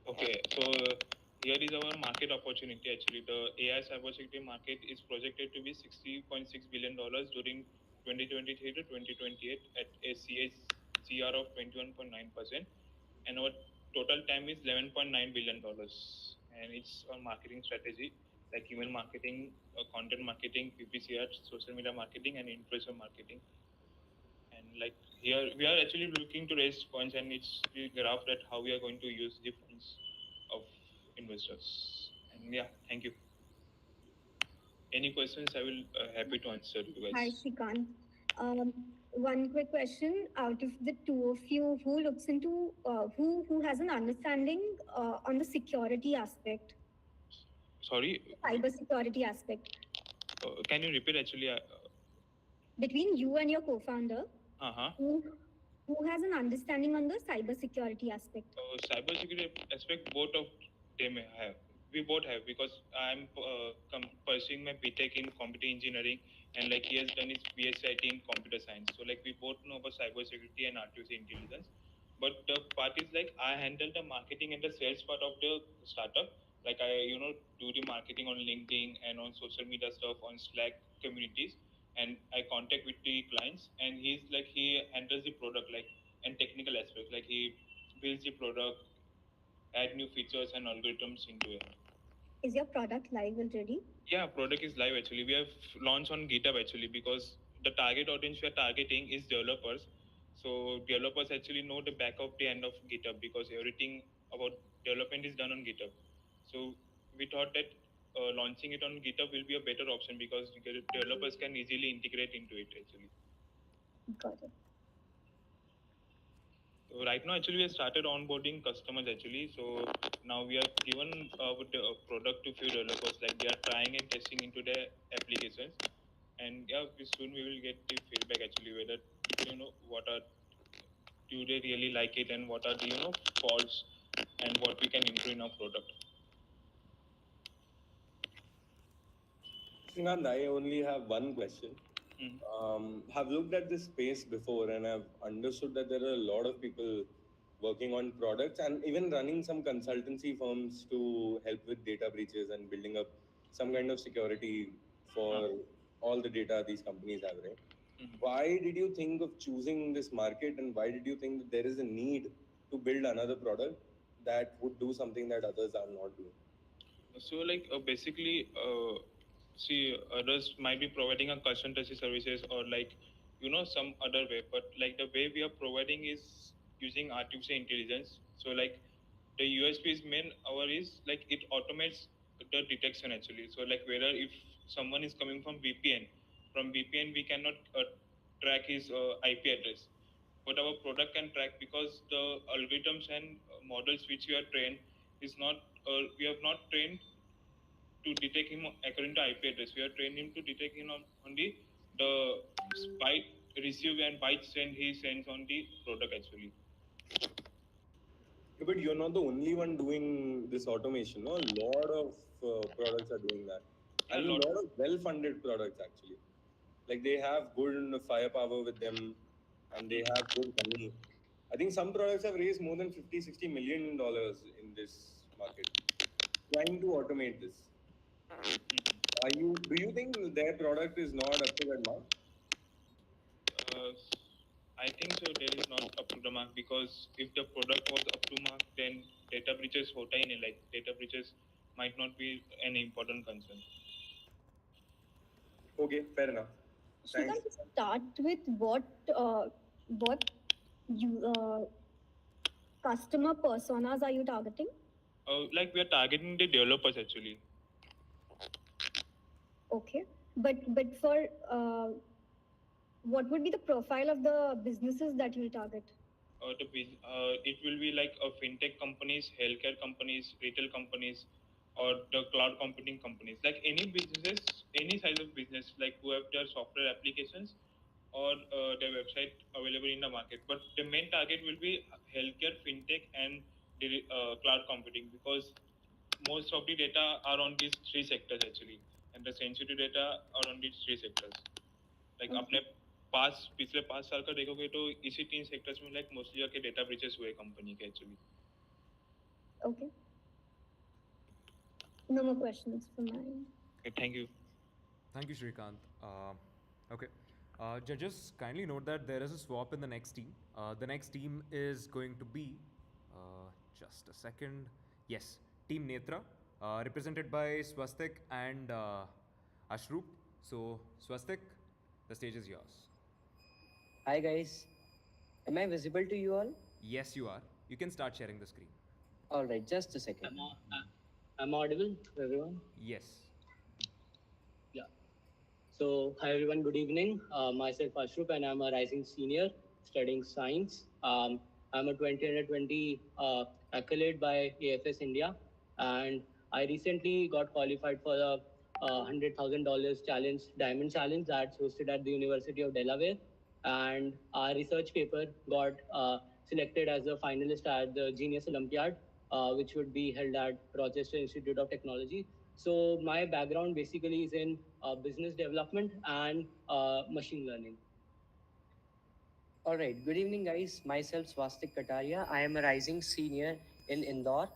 Okay, so here is our market opportunity. Actually, the AI cybersecurity market is projected to be $60.6 billion during 2023 to 2028 at a CAGR of 21.9%, and our total time is $11.9 billion. And it's a marketing strategy like email marketing, content marketing, PPC ads, social media marketing, and influencer marketing. And like here we are actually looking to raise funds, and it's the graph that how we are going to use the funds of investors. And yeah, thank you. Any questions? I will happy to answer you guys. Hi, Shrikant. One quick question: out of the two of you, who looks into who has an understanding on the security aspect, Sorry, cyber security aspect? can you repeat actually? Between you and your co-founder, Uh-huh. who has an understanding on the cyber security aspect? Cybersecurity aspect, both of them have. We both have because I'm pursuing my BTech in computer engineering, and like he has done his PhD in computer science. So like we both know about cybersecurity and artificial intelligence. But the part is like I handle the marketing and the sales part of the startup. Like I do the marketing on LinkedIn and on social media stuff on Slack communities, and I contact with the clients. And he handles the product like and technical aspects like he builds the product, add new features and algorithms into it. Is your product live already? Yeah, product is live actually. We have launched on GitHub actually because the target audience we are targeting is developers. So developers actually know the back of the end of GitHub because everything about development is done on GitHub. So we thought that launching it on GitHub will be a better option because developers can easily integrate into it actually. Got it. So right now, actually, we have started onboarding customers actually. So now we have given our product to few developers, like they are trying and testing into their applications. And yeah, soon we will get the feedback actually whether what are do they really like it and what are the faults and what we can improve in our product. Srikant, I only have one question. Have looked at this space before and I've understood that there are a lot of people working on products and even running some consultancy firms to help with data breaches and building up some kind of security for all the data these companies have, right? Why did you think of choosing this market and why did you think that there is a need to build another product that would do something that others are not doing? So like basically, see, others might be providing a consultancy services or like some other way, but like the way we are providing is using artificial intelligence. So like the USP is main our is like it automates the detection actually. So like whether if someone is coming from VPN we cannot track his IP address, but our product can track because the algorithms and models which we are trained is not we have not trained to detect him according to IP address. We are trained him to detect him on only the byte receive and byte send he sends on the product actually. Yeah, but you're not the only one doing this automation. No, a lot of products are doing that, Yeah, and a lot of well-funded products actually. Like they have good firepower with them, and they have good money. I think some products have raised more than 50, $60 million in this market, trying to automate this. Do you think their product is not up to that mark? Uh, I think so. There is not up to the mark because if the product was up to mark, then data breaches hota hi nahi, like data breaches might not be an important concern. Okay, fair enough. Thanks. Shrikant, to start with, what you customer personas are you targeting? Like we are targeting the developers actually. Okay, but for what would be the profile of the businesses that you'll target? It will be like fintech companies, healthcare companies, retail companies, or the cloud computing companies. Like any businesses, any size of business, like who have their software applications or their website available in the market. But the main target will be healthcare, fintech, and the cloud computing because most of the data are on these three sectors actually, and the sensitive data are on these three sectors. Like आपने पिछले 5 साल का देखोगे तो इसी 3 sectors में like mostly जाके data breaches हुए कंपनी के actually. Okay. No more questions from my end. Thank you. Thank you, Shrikant. Okay. Judges, kindly note that there is a swap in the next team. The next team is going to be, just a second. Yes, Team Netra, represented by Swastik and Ashroop. So, Swastik, the stage is yours. Hi guys, am I visible to you all? Yes, you are. You can start sharing the screen. All right, just a second. I'm audible to everyone? Yes. Yeah. So, hi everyone, good evening. Myself Ashrup and I'm a rising senior studying science. I'm a 2020 accolade by AFS India, and I recently got qualified for the $100,000 challenge, Diamond Challenge, that's hosted at the University of Delaware. And our research paper got selected as a finalist at the Genius Olympiad, which would be held at Rochester Institute of Technology. So my background basically is in business development and machine learning. All right, good evening guys. Myself Swastik Kataria. I am a rising senior in Indore.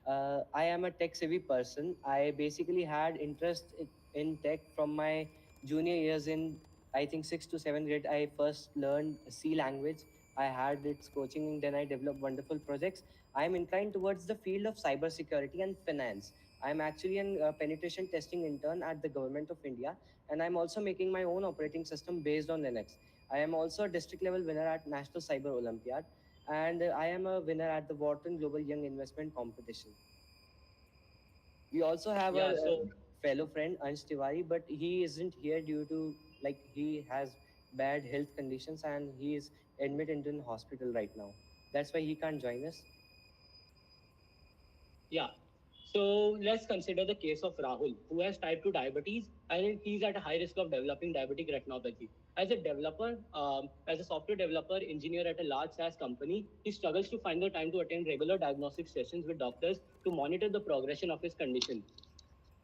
I am a tech savvy person. I basically had interest in tech from my junior years in, I think, 6th to 7th grade. I first learned C language. I had its coaching and then I developed wonderful projects. I am inclined towards the field of cybersecurity and finance. I am actually a penetration testing intern at the Government of India, and I'm also making my own operating system based on Linux. I am also a district level winner at National Cyber Olympiad, and I am a winner at the Wharton Global Young Investment Competition. We also have a fellow friend, Ansh Tiwari, but he isn't here due to, like, he has bad health conditions and he is admitted in hospital right now. That's why he can't join us. Yeah. So let's consider the case of Rahul, who has type 2 diabetes and he's at a high risk of developing diabetic retinopathy. As a developer, as a software developer engineer at a large SaaS company, he struggles to find the time to attend regular diagnostic sessions with doctors to monitor the progression of his condition.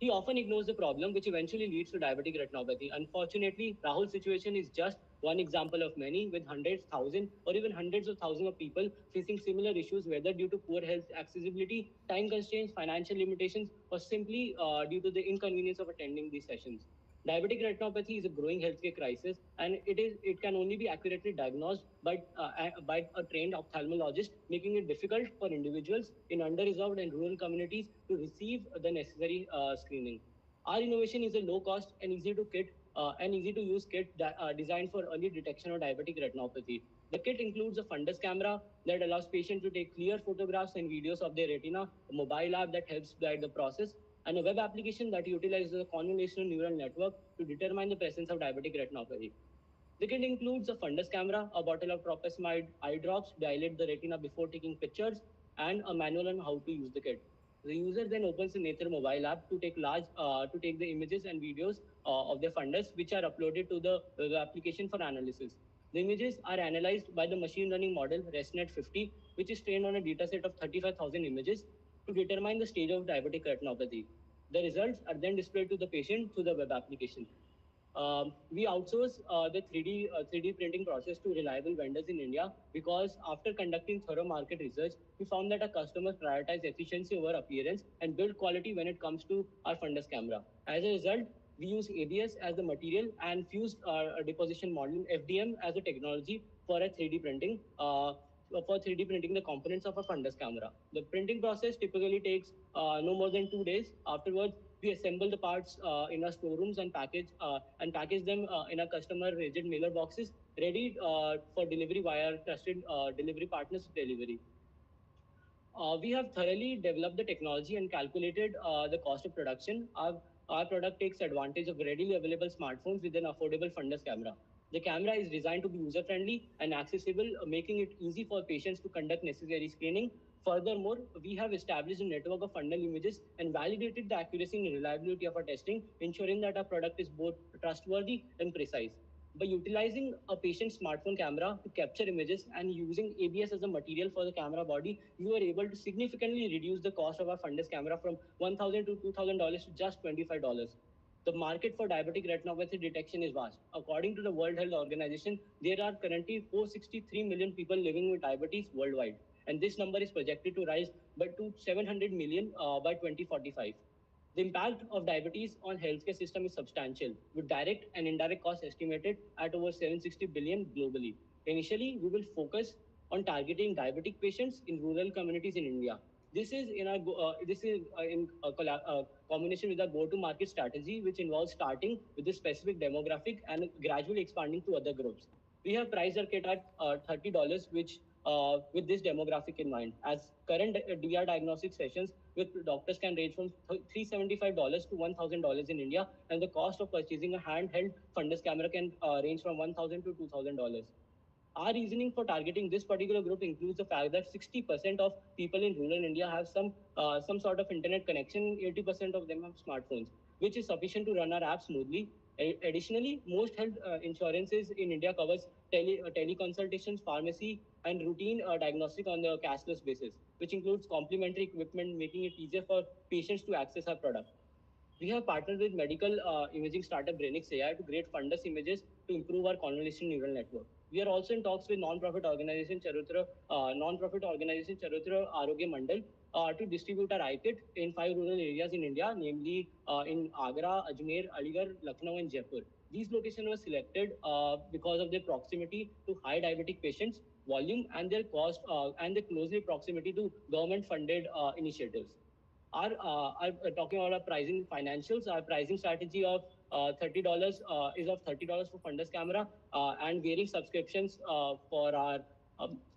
He often ignores the problem, which eventually leads to diabetic retinopathy. Unfortunately, Rahul's situation is just one example of many, with hundreds, thousands, or even hundreds of thousands of people facing similar issues, whether due to poor health accessibility, time constraints, financial limitations, or simply due to the inconvenience of attending these sessions. Diabetic retinopathy is a growing healthcare crisis, and it can only be accurately diagnosed by a trained ophthalmologist, making it difficult for individuals in under-reserved and rural communities to receive the necessary screening. Our innovation is a low-cost and easy-to-use kit designed for early detection of diabetic retinopathy. The kit includes a fundus camera that allows patients to take clear photographs and videos of their retina, a mobile app that helps guide the process, and a web application that utilizes a convolutional neural network to determine the presence of diabetic retinopathy. The kit includes a fundus camera, a bottle of tropicamide eye drops, dilate the retina before taking pictures, and a manual on how to use the kit. The user then opens the Netra mobile app to take the images and videos of their fundus, which are uploaded to the web application for analysis. The images are analyzed by the machine learning model ResNet 50, which is trained on a dataset of 35,000 images to determine the stage of diabetic retinopathy. The results are then displayed to the patient through the web application. We outsource the 3D printing process to reliable vendors in India because after conducting thorough market research, we found that our customers prioritize efficiency over appearance and build quality when it comes to our fundus camera. As a result, we use ABS as the material and fused deposition modeling FDM as a technology for a 3D printing. For 3D printing the components of a fundus camera. The printing process typically takes no more than 2 days. Afterwards, we assemble the parts in our storerooms and package them in our customer rigid mailer boxes, ready for delivery via trusted delivery partners delivery. We have thoroughly developed the technology and calculated the cost of production. Our product takes advantage of readily available smartphones with an affordable fundus camera. The camera is designed to be user-friendly and accessible, making it easy for patients to conduct necessary screening. Furthermore, we have established a network of fundal images and validated the accuracy and reliability of our testing, ensuring that our product is both trustworthy and precise. By utilizing a patient's smartphone camera to capture images and using ABS as a material for the camera body, you are able to significantly reduce the cost of our fundus camera from $1,000 to $2,000 to just $25. The market for diabetic retinopathy detection is vast. According to the World Health Organization, there are currently 463 million people living with diabetes worldwide, and this number is projected to rise to 700 million by 2045. The impact of diabetes on healthcare system is substantial, with direct and indirect costs estimated at over 760 billion globally. Initially, we will focus on targeting diabetic patients in rural communities in India. This is in combination with our go-to-market strategy, which involves starting with this specific demographic and gradually expanding to other groups. We have priced our kit at $30, which with this demographic in mind, as current DR diagnostic sessions with doctors can range from $375 to $1,000 in India, and the cost of purchasing a handheld fundus camera can range from $1,000 to $2,000. Our reasoning for targeting this particular group includes the fact that 60% of people in rural India have some sort of internet connection. 80% of them have smartphones, which is sufficient to run our app smoothly. Additionally, most health insurances in India covers teleconsultations, pharmacy, and routine diagnostic on the cashless basis, which includes complementary equipment, making it easier for patients to access our product. We have partnered with medical imaging startup BHK.ai to create fundus images to improve our convolutional neural network. We are also in talks with non-profit organization Charitra Arogya Mandal to distribute our iKit in 5 rural areas in India, namely in Agra, Ajmer, Aligarh, Lucknow, and Jaipur. These locations were selected because of their proximity to high diabetic patients, volume, and their cost and their closely proximity to government-funded initiatives. Our talking about our pricing financials, our pricing strategy of $30 is of $30 for fundus camera, and varying subscriptions for our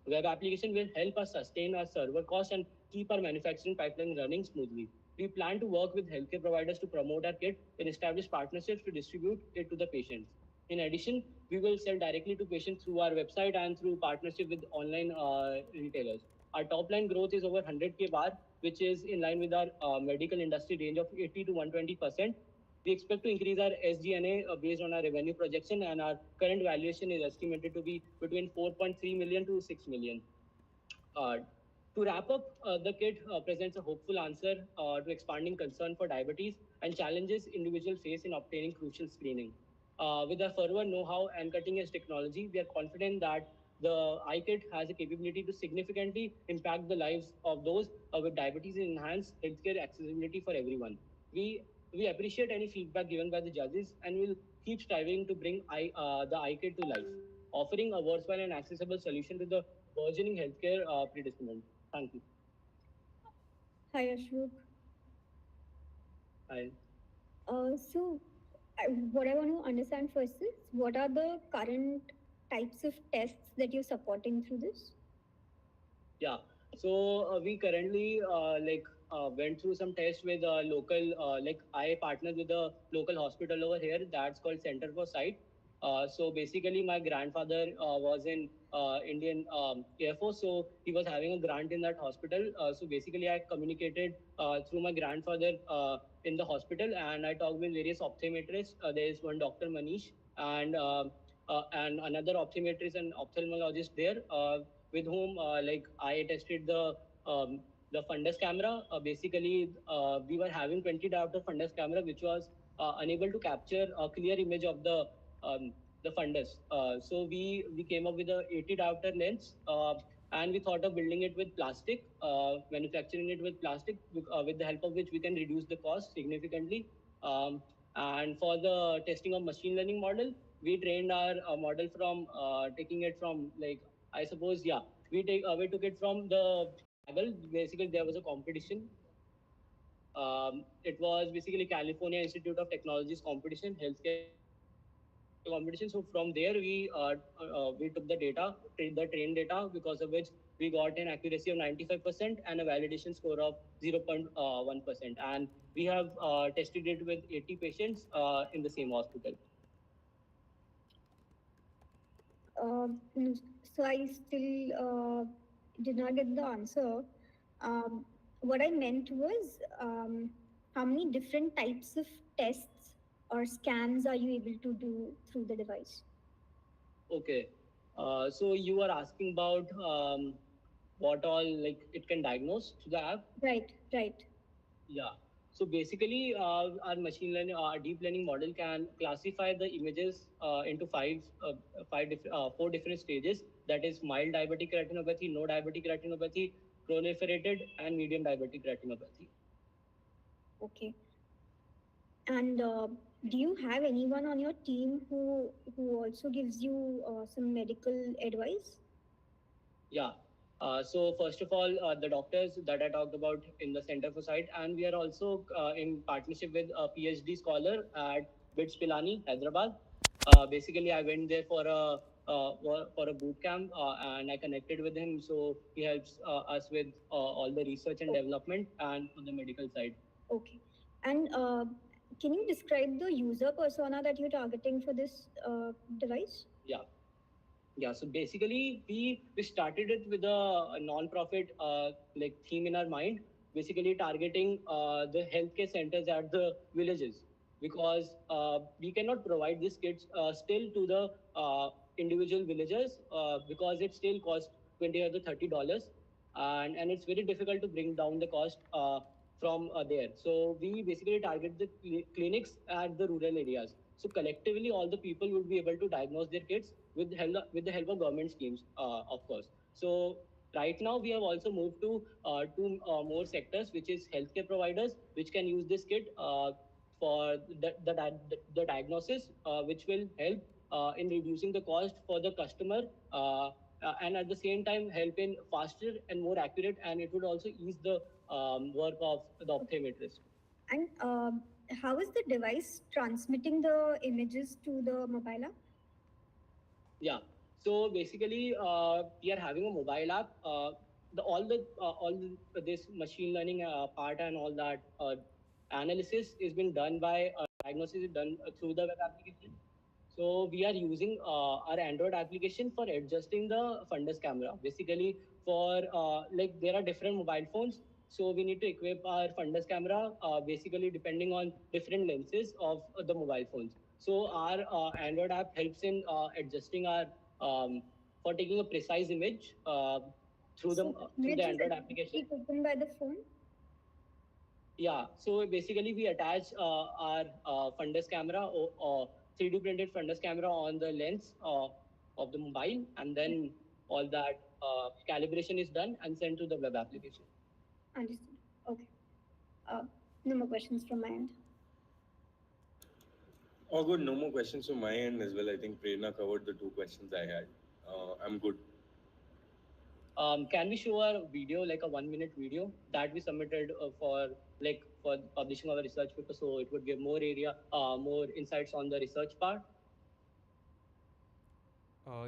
web application will help us sustain our server costs and keep our manufacturing pipeline running smoothly. We plan to work with healthcare providers to promote our kit and establish partnerships to distribute it to the patients. In addition, we will sell directly to patients through our website and through partnership with online retailers. Our top line growth is over 100K bar, which is in line with our medical industry range of 80 to 120%. We expect to increase our SG&A based on our revenue projection, and our current valuation is estimated to be between 4.3 million to 6 million. To wrap up, the kit presents a hopeful answer to expanding concern for diabetes and challenges individuals face in obtaining crucial screening. With our further know-how and cutting-edge technology, we are confident that the iKit has a capability to significantly impact the lives of those with diabetes and enhance healthcare accessibility for everyone. We appreciate any feedback given by the judges and will keep striving to bring the iKit to life, offering a worthwhile and accessible solution to the burgeoning healthcare predicament. Thank you. Hi, Ashok. Hi. What I want to understand first is what are the current types of tests that you're supporting through this? Yeah. So we currently went through some tests with local I partnered with a local hospital over here that's called Center for Sight. So basically, my grandfather was in Indian Air Force, so he was having a grant in that hospital. So basically, I communicated through my grandfather in the hospital, and I talked with various optometrists. There is one Dr. Manish, and another optometrist and ophthalmologist there, with whom I tested the fundus camera. We were having 20 diopter fundus camera, which was unable to capture a clear image of the fundus. So we came up with a 80 diopter lens, and we thought of building it with plastic, manufacturing it with plastic, with the help of which we can reduce the cost significantly. And for the testing of machine learning model, we trained our model from taking it from I suppose, yeah, we took it from the Kaggle. Basically, there was a competition. It was basically California Institute of Technology's competition, healthcare competition. So from there, we took the data, the trained data, because of which we got an accuracy of 95% and a validation score of 0.1%. And we have tested it with 80 patients in the same hospital. So I still did not get the answer. What I meant was how many different types of tests or scans are you able to do through the device? Okay. So you are asking about what all it can diagnose to the app? Right. Yeah. So basically, our machine learning, our deep learning model can classify the images into four different stages. That is mild diabetic retinopathy, no diabetic retinopathy, proliferated, and medium diabetic retinopathy. Okay. And do you have anyone on your team who also gives you some medical advice? Yeah. So first of all, the doctors that I talked about in the Center for Sight, and we are also in partnership with a PhD scholar at BITS Pilani, Hyderabad. Basically, I went there for a boot camp, and I connected with him. So he helps us with all the research and development and on the medical side. Okay. And can you describe the user persona that you're targeting for this device? Yeah, so basically we started it with a non-profit theme in our mind, basically targeting the healthcare centers at the villages, because we cannot provide these kits still to the individual villagers, because it still costs $20 or $30, and it's very difficult to bring down the cost from there. So we basically target the clinics at the rural areas. So collectively, all the people would be able to diagnose their kids with the help of government schemes, of course. So right now, we have also moved to two more sectors, which is healthcare providers, which can use this kit for the diagnosis, which will help in reducing the cost for the customer, and at the same time help in faster and more accurate, and it would also ease the work of the optometrist. And how is the device transmitting the images to the mobile app? Yeah. So basically, we are having a mobile app. This machine learning part and all that analysis is being done by diagnosis is done through the web application. So we are using our Android application for adjusting the fundus camera. Basically, for there are different mobile phones, so we need to equip our fundus camera basically depending on different lenses of the mobile phones. So our Android app helps in adjusting our for taking a precise image through the which is Android application. open by the phone? Yeah, so basically we attach our fundus camera or 3D printed fundus camera on the lens of the mobile, and then all that calibration is done and sent to the web application. Understood. Okay. No more questions from my end. Oh, good. No more questions from my end as well. I think Prerna covered the two questions I had. I'm good. Can we show a video, like a 1-minute video that we submitted for publishing our research paper, so it would give more more insights on the research part?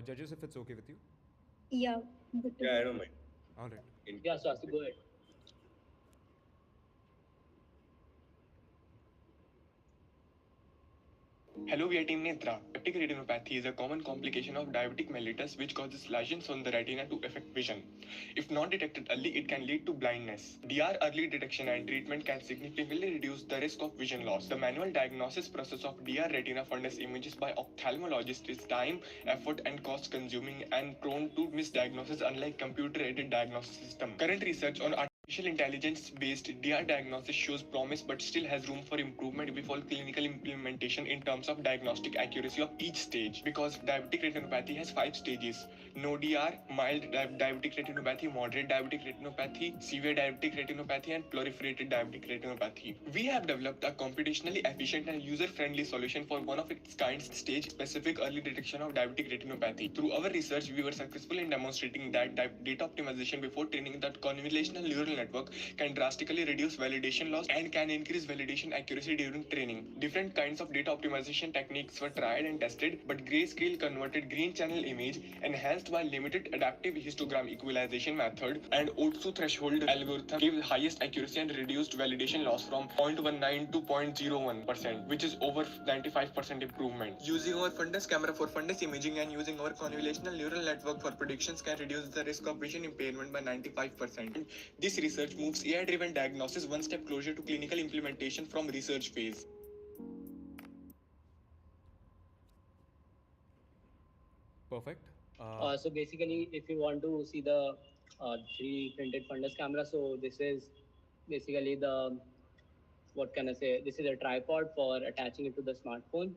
Judges, if it's okay with you. Yeah. Good to Yeah, I don't mind. All right. Yeah, Swasti, go ahead. Hello, we are Team Netra. Diabetic retinopathy is a common complication of diabetic mellitus which causes lesions on the retina to affect vision. If not detected early, it can lead to blindness. DR early detection and treatment can significantly reduce the risk of vision loss. The manual diagnosis process of DR retina fundus images by ophthalmologists is time, effort, and cost consuming and prone to misdiagnosis unlike computer-aided diagnosis system. Current research on artificial intelligence-based DR diagnosis shows promise but still has room for improvement before clinical implementation in terms of diagnostic accuracy of each stage, because diabetic retinopathy has 5 stages: no DR, mild diabetic retinopathy, moderate diabetic retinopathy, severe diabetic retinopathy, and proliferated diabetic retinopathy. We have developed a computationally efficient and user-friendly solution for one of its kind stage-specific early detection of diabetic retinopathy. Through our research, we were successful in demonstrating that data optimization before training that convolutional neural network can drastically reduce validation loss and can increase validation accuracy during training. Different kinds of data optimization techniques were tried and tested, but grayscale converted green channel image enhanced by limited adaptive histogram equalization method and Otsu threshold algorithm gave highest accuracy and reduced validation loss from 0.19 to 0.01%, which is over 95% improvement. Using our fundus camera for fundus imaging and using our convolutional neural network for predictions can reduce the risk of vision impairment by 95%. This research moves AI-driven diagnosis one step closer to clinical implementation from research phase. Perfect. So basically, if you want to see the 3D printed fundus camera, so this is basically the, what can I say? This is a tripod for attaching it to the smartphone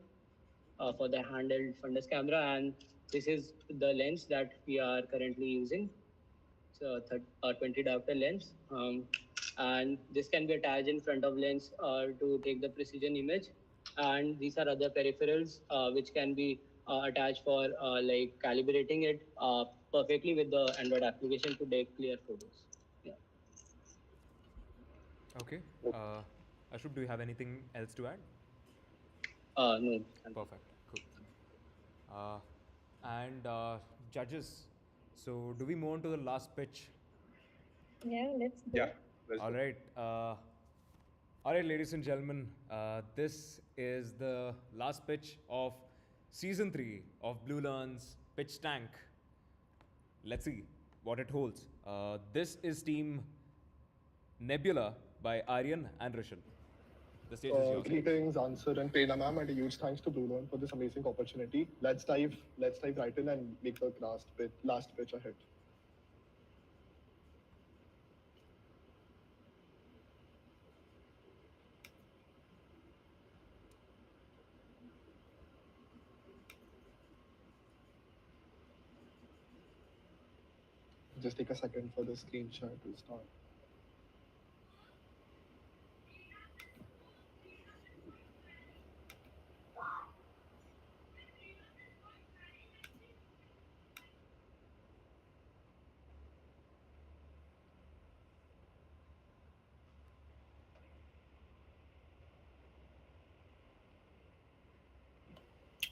for the handheld fundus camera, and this is the lens that we are currently using. So 20 diopter lens, and this can be attached in front of lens to take the precision image. And these are other peripherals which can be attached for like calibrating it perfectly with the Android application to take clear photos. Yeah. Okay. Ashok, do you have anything else to add? No. Perfect. Cool. And judges, so do we move on to the last pitch? Yeah, let's go. Yeah. All right. All right, ladies and gentlemen, this is the last pitch of Season 3 of Bluelearn's Pitch Tank. Let's see what it holds. This is Team Nebula by Aryan and Rishal. The stage is yours. Greetings, Answer and Prerna ma'am, and a huge thanks to Bluelearn for this amazing opportunity. Let's dive right in and make the last pitch a hit. Just take a second for the screen share to start.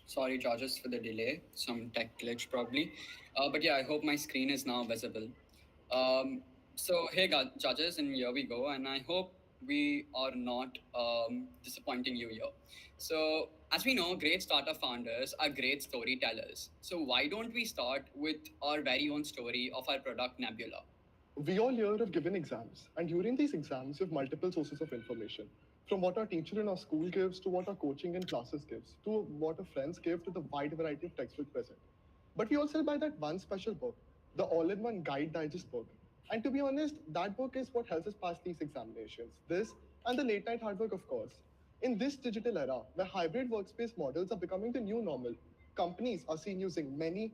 Sorry, judges, for the delay. Some tech glitch probably. But yeah, I hope my screen is now visible. So hey, judges, and here we go. And I hope we are not disappointing you here. So as we know, great startup founders are great storytellers. So why don't we start with our very own story of our product Nebula? We all here have given exams, and during these exams, we have multiple sources of information. From what our teacher in our school gives, to what our coaching in classes gives, to what our friends give, to the wide variety of textbooks present. But we also buy that one special book, the all-in-one guide digest book, And to be honest, that book is what helps us pass these examinations. This and the late night hard work, of course. In this digital era, where hybrid workspace models are becoming the new normal, companies are seen using many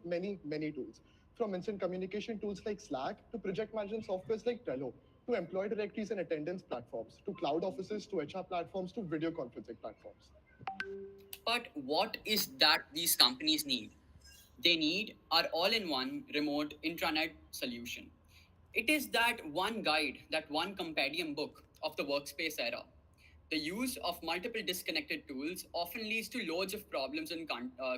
tools. From instant communication tools like Slack to project management softwares like Trello, to employee directories and attendance platforms, to cloud offices, to HR platforms, to video conferencing platforms. But what is that these companies need? They need our all in one remote intranet solution. It is that one guide, that one compendium book of the workspace era. The use of multiple disconnected tools often leads to loads of problems in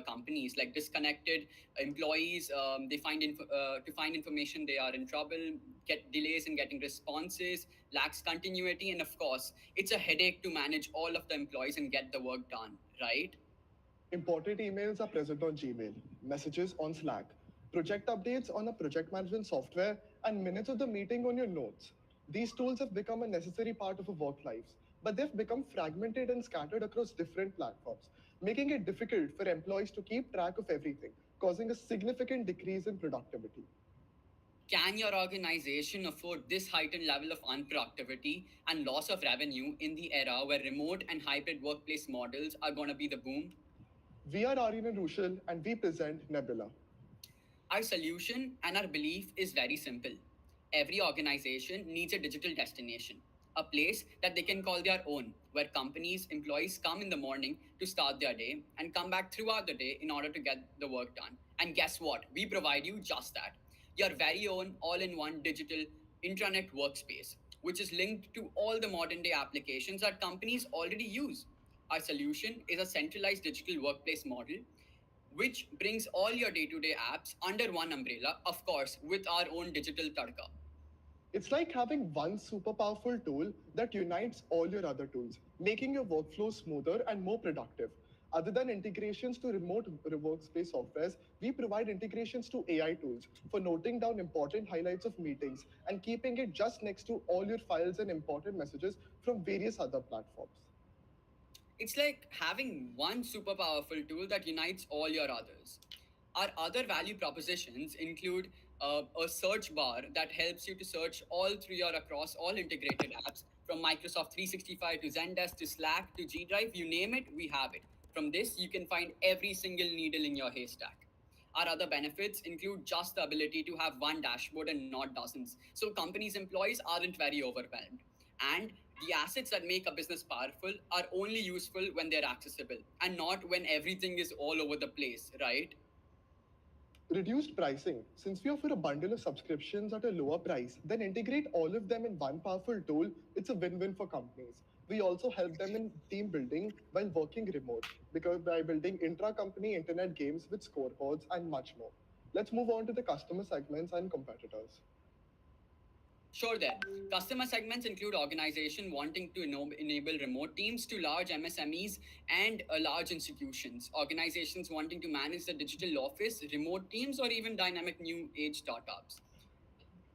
companies, like disconnected employees. They to find information, they are in trouble, get delays in getting responses, lacks continuity, and of course, it's a headache to manage all of the employees and get the work done, right? Important emails are present on Gmail, messages on Slack, project updates on a project management software, and minutes of the meeting on your notes. These tools have become a necessary part of our work lives, but they've become fragmented and scattered across different platforms, making it difficult for employees to keep track of everything, causing a significant decrease in productivity. Can your organization afford this heightened level of unproductivity and loss of revenue in the era where remote and hybrid workplace models are going to be the boom? We are Aryan and Rushal, and we present Nebula. Our solution and our belief is very simple. Every organization needs a digital destination, a place that they can call their own, where companies, employees come in the morning to start their day and come back throughout the day in order to get the work done. And guess what? We provide you just that, your very own all in one digital intranet workspace, which is linked to all the modern day applications that companies already use. Our solution is a centralized digital workplace model which brings all your day to day apps under one umbrella, of course, with our own digital tadka. It's like having one super powerful tool that unites all your other tools, making your workflow smoother and more productive. Other than integrations to remote workspace softwares, we provide integrations to AI tools for noting down important highlights of meetings and keeping it just next to all your files and important messages from various other platforms. It's like having one super powerful tool that unites all your others. Our other value propositions include a search bar that helps you to search all through your across all integrated apps from Microsoft 365 to Zendesk to Slack to G Drive, you name it, we have it. From this, you can find every single needle in your haystack. Our other benefits include just the ability to have one dashboard and not dozens, so companies' employees aren't very overwhelmed. And the assets that make a business powerful are only useful when they're accessible and not when everything is all over the place, right? Reduced pricing. Since we offer a bundle of subscriptions at a lower price, then integrate all of them in one powerful tool, it's a win-win for companies. We also help them in team building while working remote, because by building intra-company internet games with scoreboards and much more. Let's move on to the customer segments and competitors. Sure, there. Customer segments include organizations wanting to enable remote teams to large MSMEs and large institutions, organizations wanting to manage the digital office, remote teams, or even dynamic new age startups.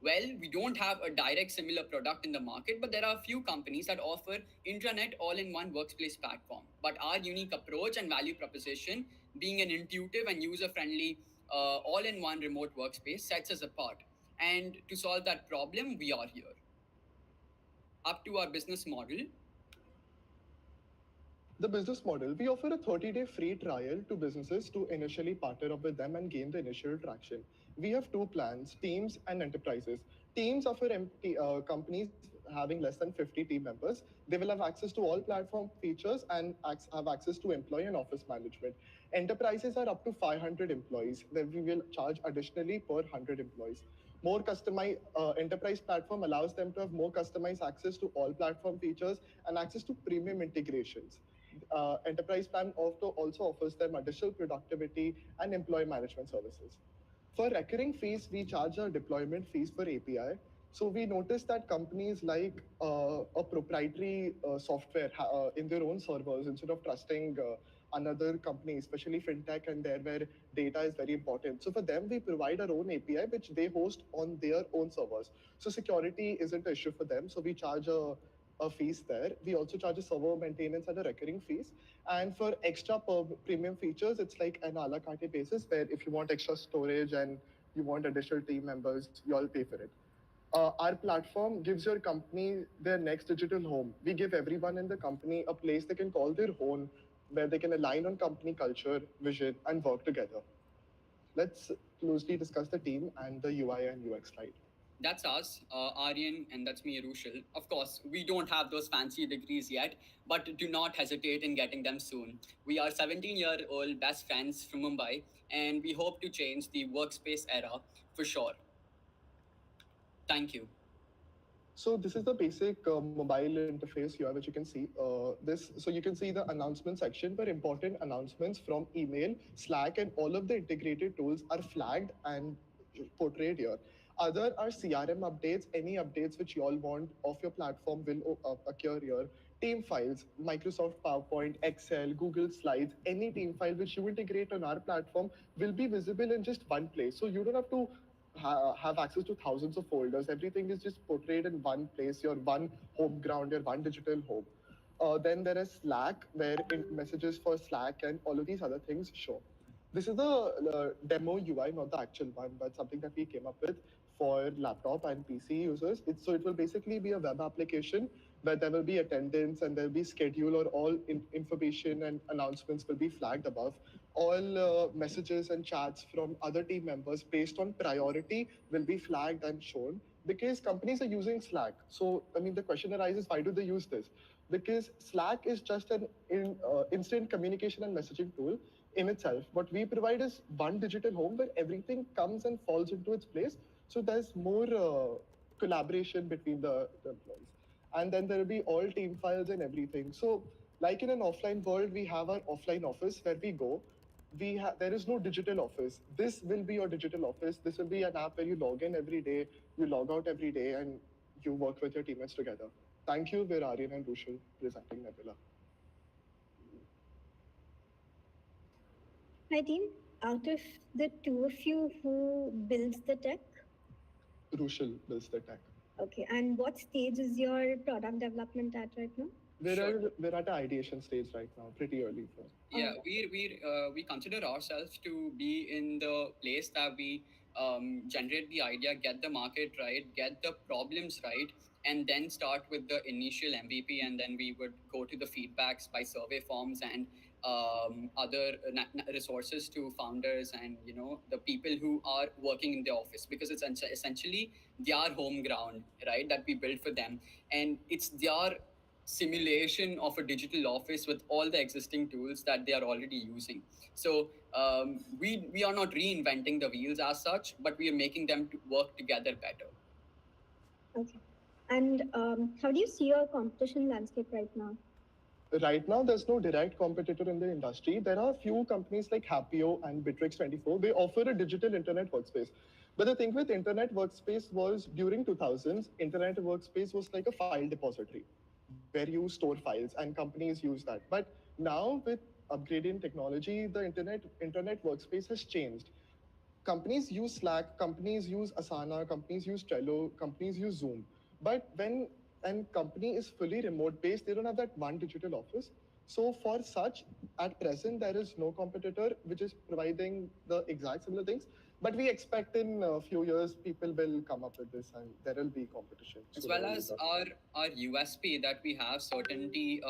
Well, we don't have a direct similar product in the market, but there are a few companies that offer intranet all-in-one workplace platform. But our unique approach and value proposition, being an intuitive and user-friendly all-in-one remote workspace, sets us apart. And to solve that problem, we are here. Up to our business model. The business model, we offer a 30-day free trial to businesses to initially partner up with them and gain the initial traction. We have two plans, teams and enterprises. Teams are for companies having less than 50 team members. They will have access to all platform features and have access to employee and office management. Enterprises are up to 500 employees. Then we will charge additionally per 100 employees. More customized enterprise platform allows them to have more customized access to all platform features and access to premium integrations. Enterprise plan also offers them additional productivity and employee management services. For recurring fees, we charge a deployment fees for API. So we noticed that companies like a proprietary software in their own servers instead of trusting another company, especially fintech and there where data is very important. So for them, we provide our own API, which they host on their own servers. So security isn't an issue for them. So we charge a fees there. We also charge a server maintenance and a recurring fees. And for extra premium features, it's like an a la carte basis where if you want extra storage and you want additional team members, you all pay for it. Our platform gives your company their next digital home. We give everyone in the company a place they can call their own, where they can align on company culture, vision, and work together. Let's closely discuss the team and the UI and UX slide. That's us, Aryan, and that's me, Rushal. Of course, we don't have those fancy degrees yet, but do not hesitate in getting them soon. We are 17-year-old best friends from Mumbai, and we hope to change the workspace era for sure. Thank you. So this is the basic mobile interface here, which you can see. So you can see the announcement section where important announcements from email, Slack, and all of the integrated tools are flagged and portrayed here. Other are CRM updates. Any updates which you all want of your platform will occur here. Team files, Microsoft PowerPoint, Excel, Google Slides, any team file which you integrate on our platform will be visible in just one place. So you don't have to have access to thousands of folders. Everything is just portrayed in one place, your one home ground, your one digital home. Then there is Slack, where messages for Slack and all of these other things show. This is the demo UI, not the actual one, but something that we came up with for laptop and PC users. So it will basically be a web application where there will be attendance and there will be schedule, or all information and announcements will be flagged above. All messages and chats from other team members based on priority will be flagged and shown, because companies are using Slack. So, I mean, the question arises, why do they use this? Because Slack is just an instant communication and messaging tool in itself. What we provide is one digital home where everything comes and falls into its place. So there's more collaboration between the employees. And then there will be all team files and everything. So, like in an offline world, we have our offline office where we go. There is no digital office. This will be your digital office. This will be an app where you log in every day, you log out every day, and you work with your teammates together. Thank you. We're Aryan and Rushal presenting Nebula. Hi, team. Out of the two of you, who builds the tech? Rushal builds the tech. Okay, and what stage is your product development at right now? We're at the ideation stage right now, pretty early. Yeah, we consider ourselves to be in the place that we generate the idea, get the market right, get the problems right, and then start with the initial MVP, and then we would go to the feedbacks by survey forms and other resources to founders and the people who are working in the office, because it's essentially their home ground, right, that we build for them, and it's their simulation of a digital office with all the existing tools that they are already using. So we are not reinventing the wheels as such, but we are making them to work together better. Okay. And how do you see your competition landscape right now? Right now, there's no direct competitor in the industry. There are a few companies like Happio and Bitrix24. They offer a digital internet workspace. But the thing with internet workspace was, during 2000s, internet workspace was like a file depository where you store files and companies use that. But now with upgrading technology, the internet workspace has changed. Companies use Slack, companies use Asana, companies use Trello, companies use Zoom. But when a company is fully remote based, they don't have that one digital office. So for such, at present, there is no competitor which is providing the exact similar things. But we expect in a few years, people will come up with this and there will be competition. As well as our USP that we have certainty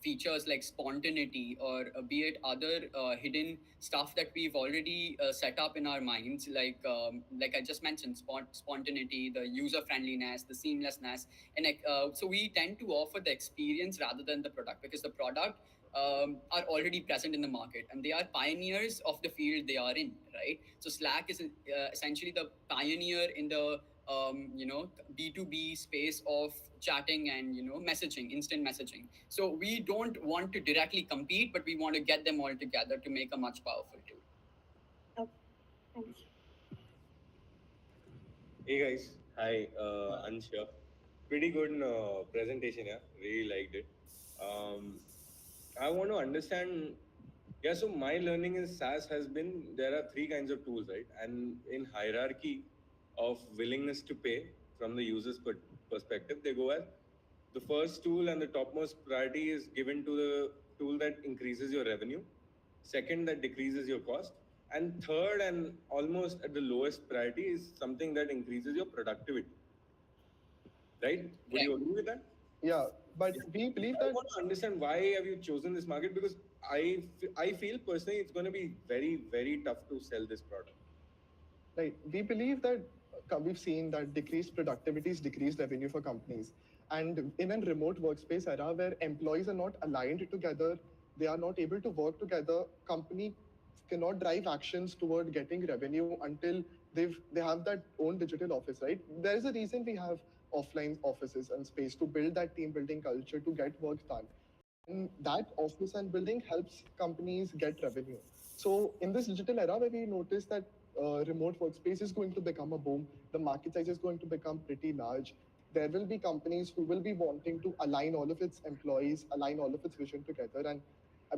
features like spontaneity, or be it other hidden stuff that we've already set up in our minds, like I just mentioned, spontaneity, the user friendliness, the seamlessness, and so we tend to offer the experience rather than the product, because the product are already present in the market and they are pioneers of the field they are in, right? So Slack is essentially the pioneer in the B2B space of chatting and messaging, instant messaging. So we don't want to directly compete, but we want to get them all together to make a much powerful tool. Okay, thanks. Hey guys, hi, Ansh here. Pretty good presentation, yeah. Really liked it. I want to understand. Yeah, so my learning in SaaS has been, there are three kinds of tools, right? And in hierarchy of willingness to pay from the user's perspective, they go as the first tool and the topmost priority is given to the tool that increases your revenue, second, that decreases your cost, and third, and almost at the lowest priority, is something that increases your productivity. right? Would you agree with that? Yeah, but we believe I that want to understand why have you chosen this market, because I feel personally it's going to be very, very tough to sell this product. right, we believe that we've seen that decreased productivity is decreased revenue for companies. And in a remote workspace era where employees are not aligned together, they are not able to work together, company cannot drive actions toward getting revenue until they have that own digital office, right? There is a reason we have offline offices and space to build that team building culture to get work done. And that office and building helps companies get revenue. So in this digital era where we notice that remote workspace is going to become a boom, the market size is going to become pretty large. There will be companies who will be wanting to align all of its employees, align all of its vision together. And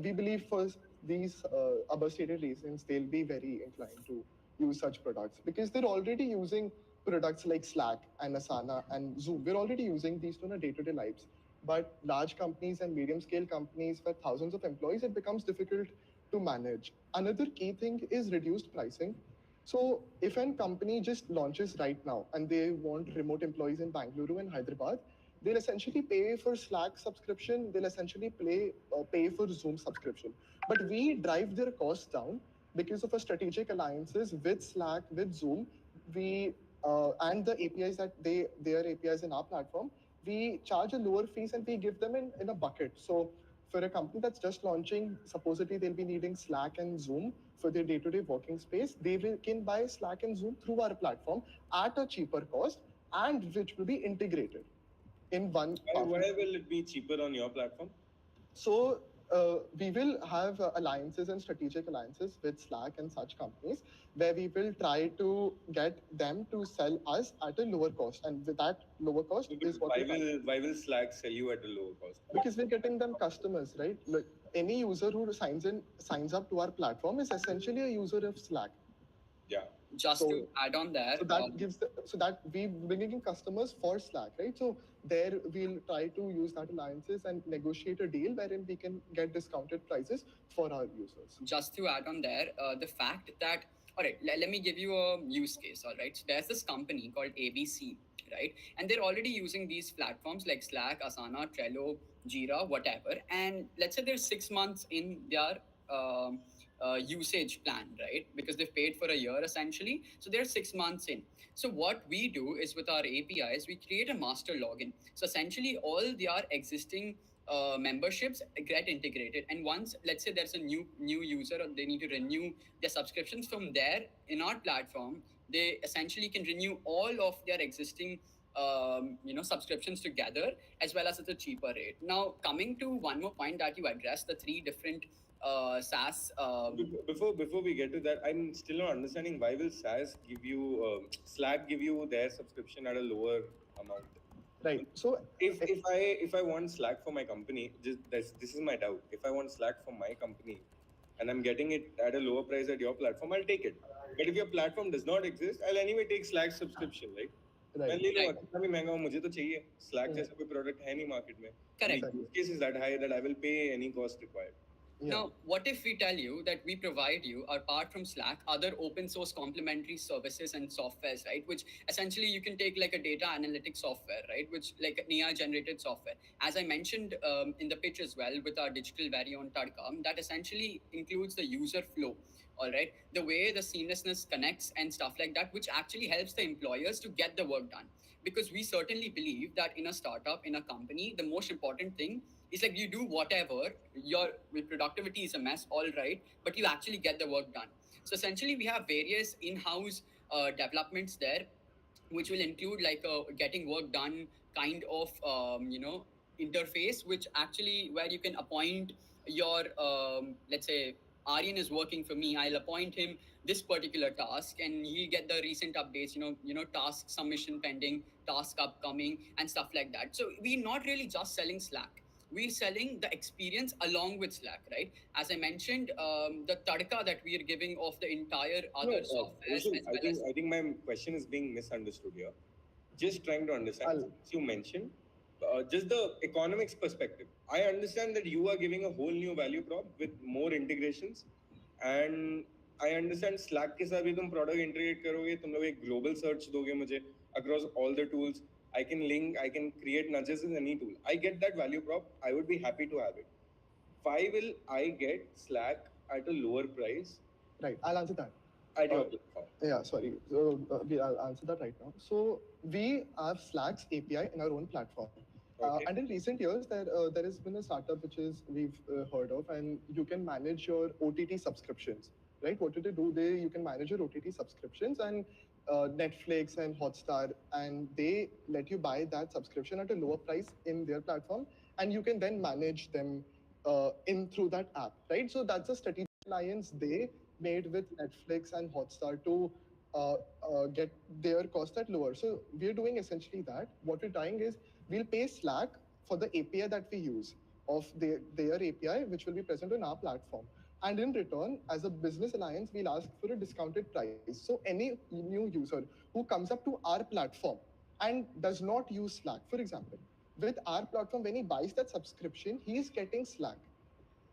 we believe for these above stated reasons, they'll be very inclined to use such products because they're already using products like Slack and Asana and Zoom. We're already using these in our day-to-day lives. But large companies and medium-scale companies with thousands of employees, it becomes difficult to manage. Another key thing is reduced pricing. So if a company just launches right now and they want remote employees in Bangalore and Hyderabad, they'll essentially pay for Slack subscription, they'll essentially pay for Zoom subscription. But we drive their costs down because of our strategic alliances with Slack, with Zoom, we and the APIs their APIs in our platform, we charge a lower fees and we give them in a bucket. So for a company that's just launching, supposedly they'll be needing Slack and Zoom for their day-to-day working space. Can buy Slack and Zoom through our platform at a cheaper cost and which will be integrated in one. Why will it be cheaper on your platform? So we will have alliances and strategic alliances with Slack and such companies where we will try to get them to sell us at a lower cost. And with that lower cost is what why will Slack sell you at a lower cost? because we're getting them customers, right? Like any user who signs up to our platform is essentially a user of Slack. Yeah. Just to add on there, So that we bringing in customers for Slack, right? So there we'll try to use that alliances and negotiate a deal wherein we can get discounted prices for our users. Just to add on there, the fact that, all right, let me give you a use case. All right, so there's this company called ABC, right? And they're already using these platforms like Slack, Asana, Trello, Jira, whatever. And let's say they're 6 months in their usage plan, right? Because they've paid for a year essentially. So they're 6 months in. So what we do is with our APIs, we create a master login. So essentially all their existing memberships get integrated, and once let's say there's a new user or they need to renew their subscriptions from there in our platform, they essentially can renew all of their existing subscriptions together as well as at a cheaper rate. Now coming to one more point that you addressed, the 3 different SaaS. Before we get to that, I'm still not understanding why will SaaS give you Slack give you their subscription at a lower amount. Right. So if I want Slack for my company, this is my doubt. If I want Slack for my company, and I'm getting it at a lower price at your platform, I'll take it. But if your platform does not exist, I'll anyway take Slack subscription, right? मैं ले लूँगा, कितना भी महंगा हो मुझे तो चाहिए. Slack जैसा कोई product है नहीं market में. Correct. The use case is that high that I will pay any cost required. Yeah. Now, what if we tell you that we provide you, apart from Slack, other open source complementary services and softwares, right? Which essentially you can take like a data analytics software, right? Which like AI generated software. As I mentioned in the pitch as well with our digital very own Tadka, that essentially includes the user flow, all right? The way the seamlessness connects and stuff like that, which actually helps the employers to get the work done. Because we certainly believe that in a startup, in a company, the most important thing is like you do whatever, your productivity is a mess, all right, but you actually get the work done. So essentially we have various in-house developments there, which will include like a getting work done kind of interface, which actually where you can appoint your let's say Aryan is working for me, I'll appoint him this particular task and he'll get the recent updates, task submission pending, task upcoming and stuff like that. So we're not really just selling Slack, we're selling the experience along with Slack, right? As I mentioned, the tadka that we are giving of the entire other software. I think my question is being misunderstood here. Just trying to understand, as you mentioned, just the economics perspective. I understand that you are giving a whole new value prop with more integrations, and I understand Slack के साथ भी तुम product integrate करोगे, तुम लोग एक global search दोगे मुझे across all the tools. I can link, I can create nudges in any tool. I get that value prop. I would be happy to have it. Why will I get Slack at a lower price Right, I'll answer that. at your platform? Yeah, sorry. So I'll answer that right now. So we have Slack's API in our own platform. Okay. And in recent years, there has been a startup which is we've heard of, and you can manage your OTT subscriptions, right? What do they do? You can manage your OTT subscriptions and Netflix and Hotstar, and they let you buy that subscription at a lower price in their platform, and you can then manage them in through that app, right? So that's a strategic alliance they made with Netflix and Hotstar to get their cost at lower. So we're doing essentially that. What we're trying is we'll pay Slack for the API that we use of their API, which will be present on our platform. And in return, as a business alliance, we'll ask for a discounted price. So any new user who comes up to our platform and does not use Slack, for example, with our platform, when he buys that subscription, he is getting Slack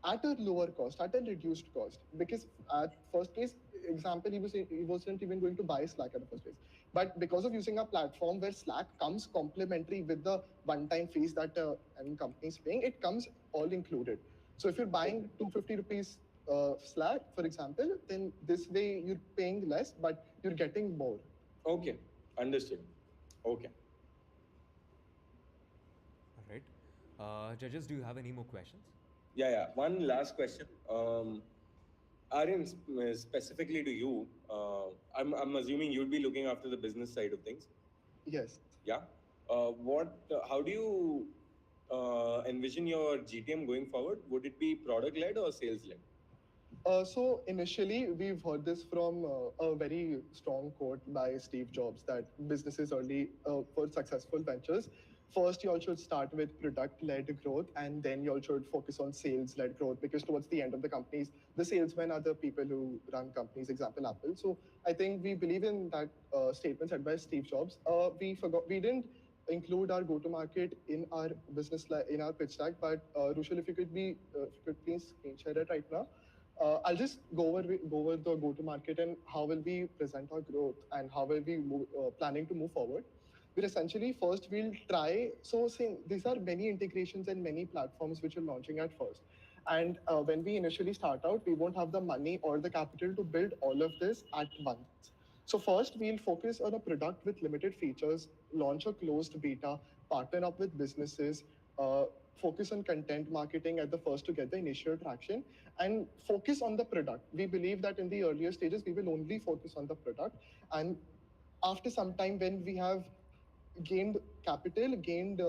at a lower cost, at a reduced cost. Because at first case example, he wasn't even going to buy Slack at the first place. But because of using a platform where Slack comes complementary with the one-time fees that any company is paying, it comes all included. So if you're buying 250 rupees Slack, for example, then this way you're paying less, but you're getting more. Okay, understood. Okay. All right. Judges, do you have any more questions? Yeah. One last question. Aryan, specifically to you, I'm assuming you'd be looking after the business side of things. Yes. Yeah. How do you envision your GTM going forward? Would it be product led or sales led? So initially, we've heard this from a very strong quote by Steve Jobs that businesses early for successful ventures, first you all should start with product-led growth, and then you all should focus on sales-led growth, because towards the end of the companies, the salesmen are the people who run companies. Example, Apple. So I think we believe in that statement said by Steve Jobs. We didn't include our go-to-market in our in our pitch deck, but Rushal, if you could please screen share it right now. I'll just go over the go-to-market and how will we present our growth and how will we planning to move forward. We're essentially first we'll try. So these are many integrations and many platforms which are launching at first. And when we initially start out, we won't have the money or the capital to build all of this at once. So first we'll focus on a product with limited features, launch a closed beta, partner up with businesses, focus on content marketing at the first to get the initial traction, and focus on the product. We believe that in the earlier stages, we will only focus on the product. And after some time, when we have gained capital, gained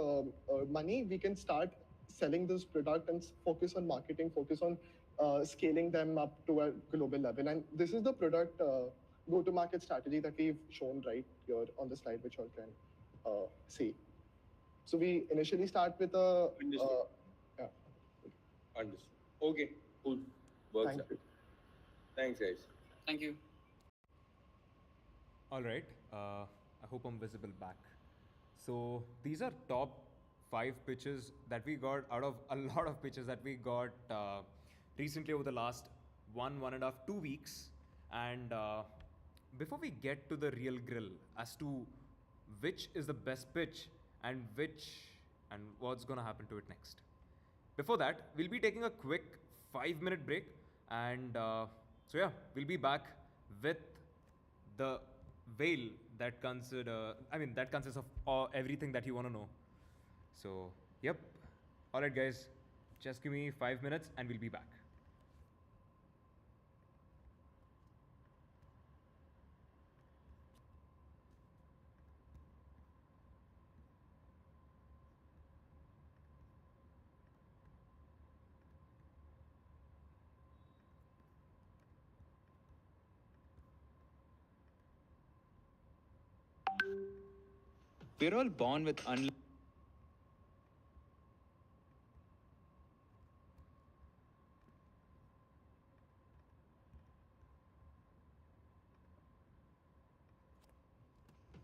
money, we can start selling this product and focus on marketing, focus on scaling them up to a global level. And this is the product go-to-market strategy that we've shown right here on the slide, which you can see. So we initially start with a... yeah. Understood. Okay, cool. Works out. Thanks, guys. Thank you. All right. I hope I'm visible back. So these are top 5 pitches that we got out of a lot of pitches that we got recently over the last 1.5, 2 weeks. And before we get to the real grill as to which is the best pitch and what's gonna happen to it next. Before that, we'll be taking a quick 5-minute break, and so yeah, we'll be back with the veil that consists of everything that you want to know. So yep. All right, guys, just give me 5 minutes and we'll be back. We're all born with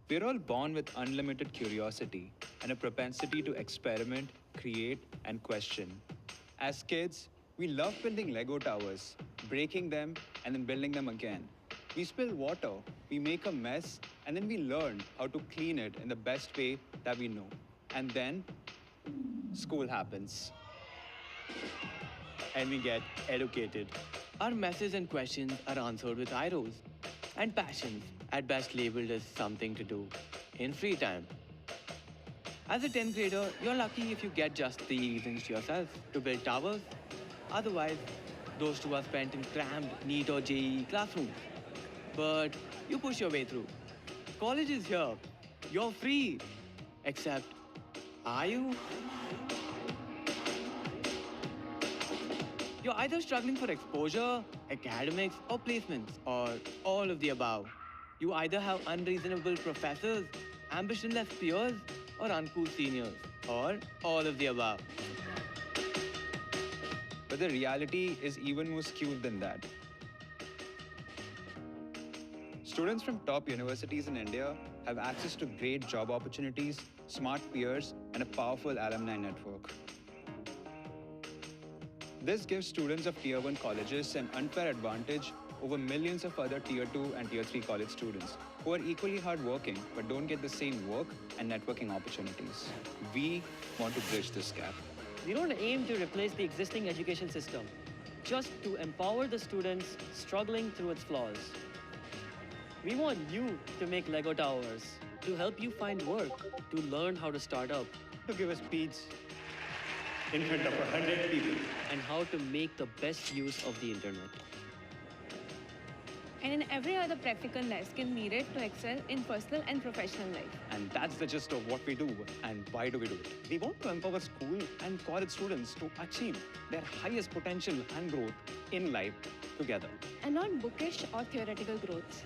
We're all born with unlimited curiosity and a propensity to experiment, create, and question. As kids, we love building Lego towers, breaking them, and then building them again. We spill water, we make a mess, and then we learn how to clean it in the best way that we know. And then school happens. And we get educated. Our messes and questions are answered with eye rolls. And passions, at best labeled as something to do in free time. As a 10th grader, you're lucky if you get just 3 reasons to yourself to build towers. Otherwise, those two are spent in crammed, NEET or JEE classrooms. But you push your way through. College is here. You're free. Except, are you? You're either struggling for exposure, academics, or placements, or all of the above. You either have unreasonable professors, ambitionless peers, or uncool seniors, or all of the above. But the reality is even more skewed than that. Students from top universities in India have access to great job opportunities, smart peers, and a powerful alumni network. This gives students of Tier 1 colleges an unfair advantage over millions of other Tier 2 and Tier 3 college students who are equally hardworking but don't get the same work and networking opportunities. We want to bridge this gap. We don't aim to replace the existing education system, just to empower the students struggling through its flaws. We want you to make Lego towers, to help you find work, to learn how to start up, to give a speech in front of 100 people, and how to make the best use of the internet. And in every other practical life skill needed to excel in personal and professional life. And that's the gist of what we do and why do we do it. We want to empower school and college students to achieve their highest potential and growth in life together. And not bookish or theoretical growth.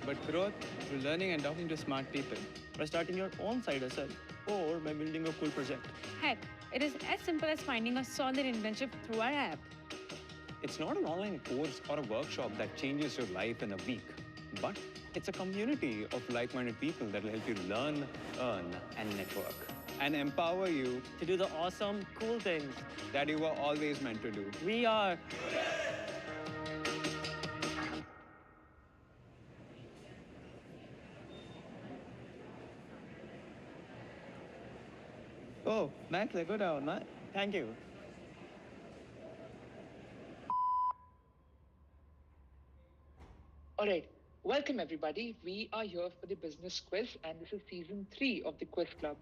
But growth through learning and talking to smart people, by starting your own side hustle, or by building a cool project. Heck, it is as simple as finding a solid internship through our app. It's not an online course or a workshop that changes your life in a week, but it's a community of like-minded people that will help you learn, earn, and network, and empower you to do the awesome, cool things that you were always meant to do. We are. Oh, nice Lego tower, nice. Thank you. All right, welcome everybody. We are here for the business quiz, and this is season 3 of the quiz club.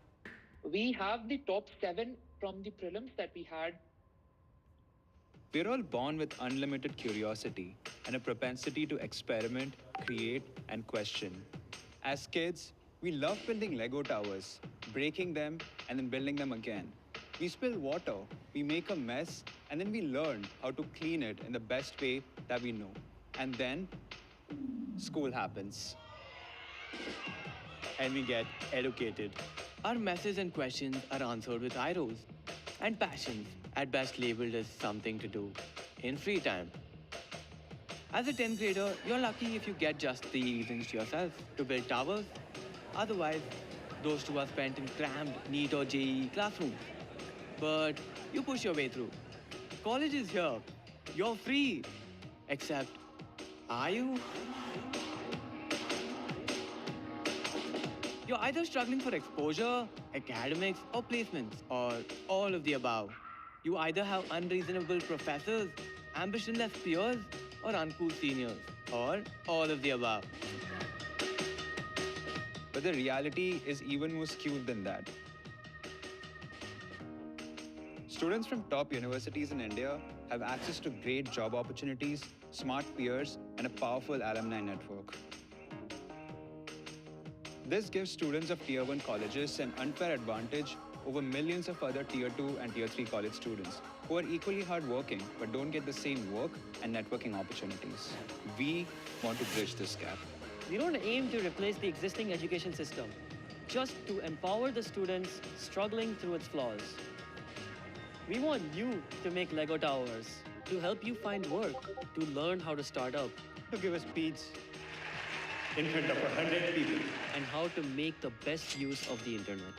We have the top 7 from the prelims that we had. We're all born with unlimited curiosity and a propensity to experiment, create, and question. As kids, we love building Lego towers, breaking them, and then building them again. We spill water, we make a mess, and then we learn how to clean it in the best way that we know. And then school happens. And we get educated. Our messes and questions are answered with eye rolls. And passions, at best labeled as something to do in free time. As a 10th grader, you're lucky if you get just 3 reasons to yourself to build towers. Otherwise, those two are spent in crammed, NEET or JEE classrooms. But you push your way through. College is here. You're free. Except, are you? You're either struggling for exposure, academics, or placements, or all of the above. You either have unreasonable professors, ambitionless peers, or uncool seniors, or all of the above. But the reality is even more skewed than that. Students from top universities in India have access to great job opportunities, smart peers, and a powerful alumni network. This gives students of Tier 1 colleges an unfair advantage over millions of other Tier 2 and Tier 3 college students who are equally hardworking but don't get the same work and networking opportunities. We want to bridge this gap. We don't aim to replace the existing education system, just to empower the students struggling through its flaws. We want you to make Lego towers, to help you find work, to learn how to start up, to give a speech in front of 100 people, and how to make the best use of the internet.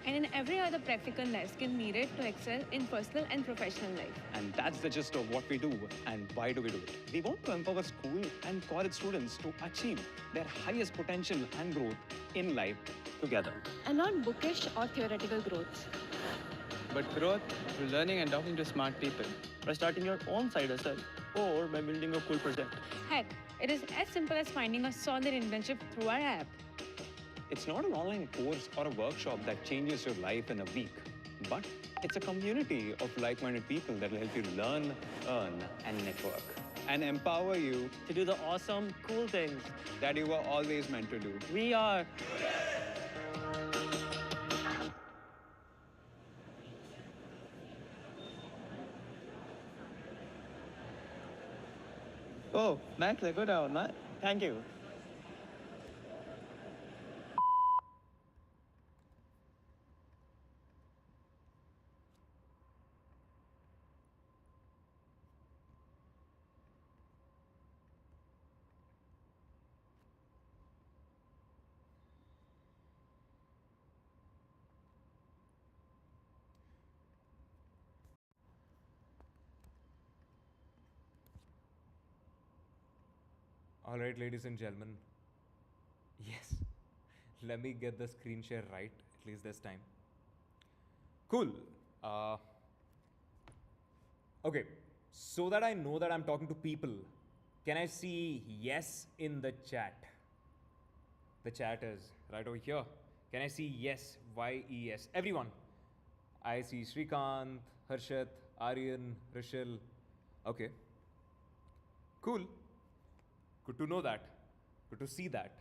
and in every other practical life skill needed to excel in personal and professional life. And that's the gist of what we do and why do we do it. We want to empower school and college students to achieve their highest potential and growth in life together. And not bookish or theoretical growth, but growth through learning and talking to smart people. by starting your own side hustle or by building a cool project. Heck, it is as simple as finding a solid internship through our app. It's not an online course or a workshop that changes your life in a week, but it's a community of like-minded people that will help you learn, earn, and network, and empower you to do the awesome, cool things that you were always meant to do. We are. Oh, Max, I go down, Matt. Thank you. All right, ladies and gentlemen. Yes. Let me get the screen share right, at least this time. Cool. Okay. So that I know that I'm talking to people, can I see yes in the chat? The chat is right over here. Can I see yes? Y-E-S. Everyone. I see Srikanth, Harshit, Aryan, Rishil. Okay. Cool. Good to know that. Good to see that.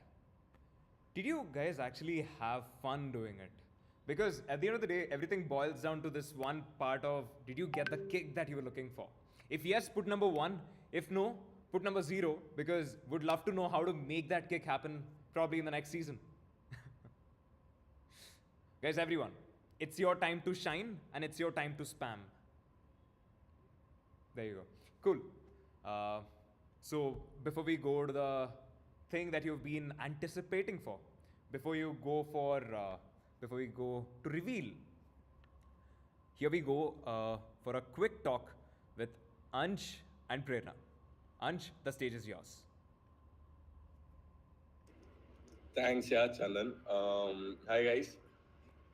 Did you guys actually have fun doing it? Because at the end of the day, everything boils down to this one part of, did you get the kick that you were looking for? If yes, put number 1. If no, put number 0, because would love to know how to make that kick happen probably in the next season. Guys, everyone, it's your time to shine and it's your time to spam. There you go. Cool. So before we go to the thing that you've been anticipating for, before we go to reveal, here we go for a quick talk with Ansh and Prerna. Ansh, the stage is yours. Thanks, yeah, Chandan. Hi, guys.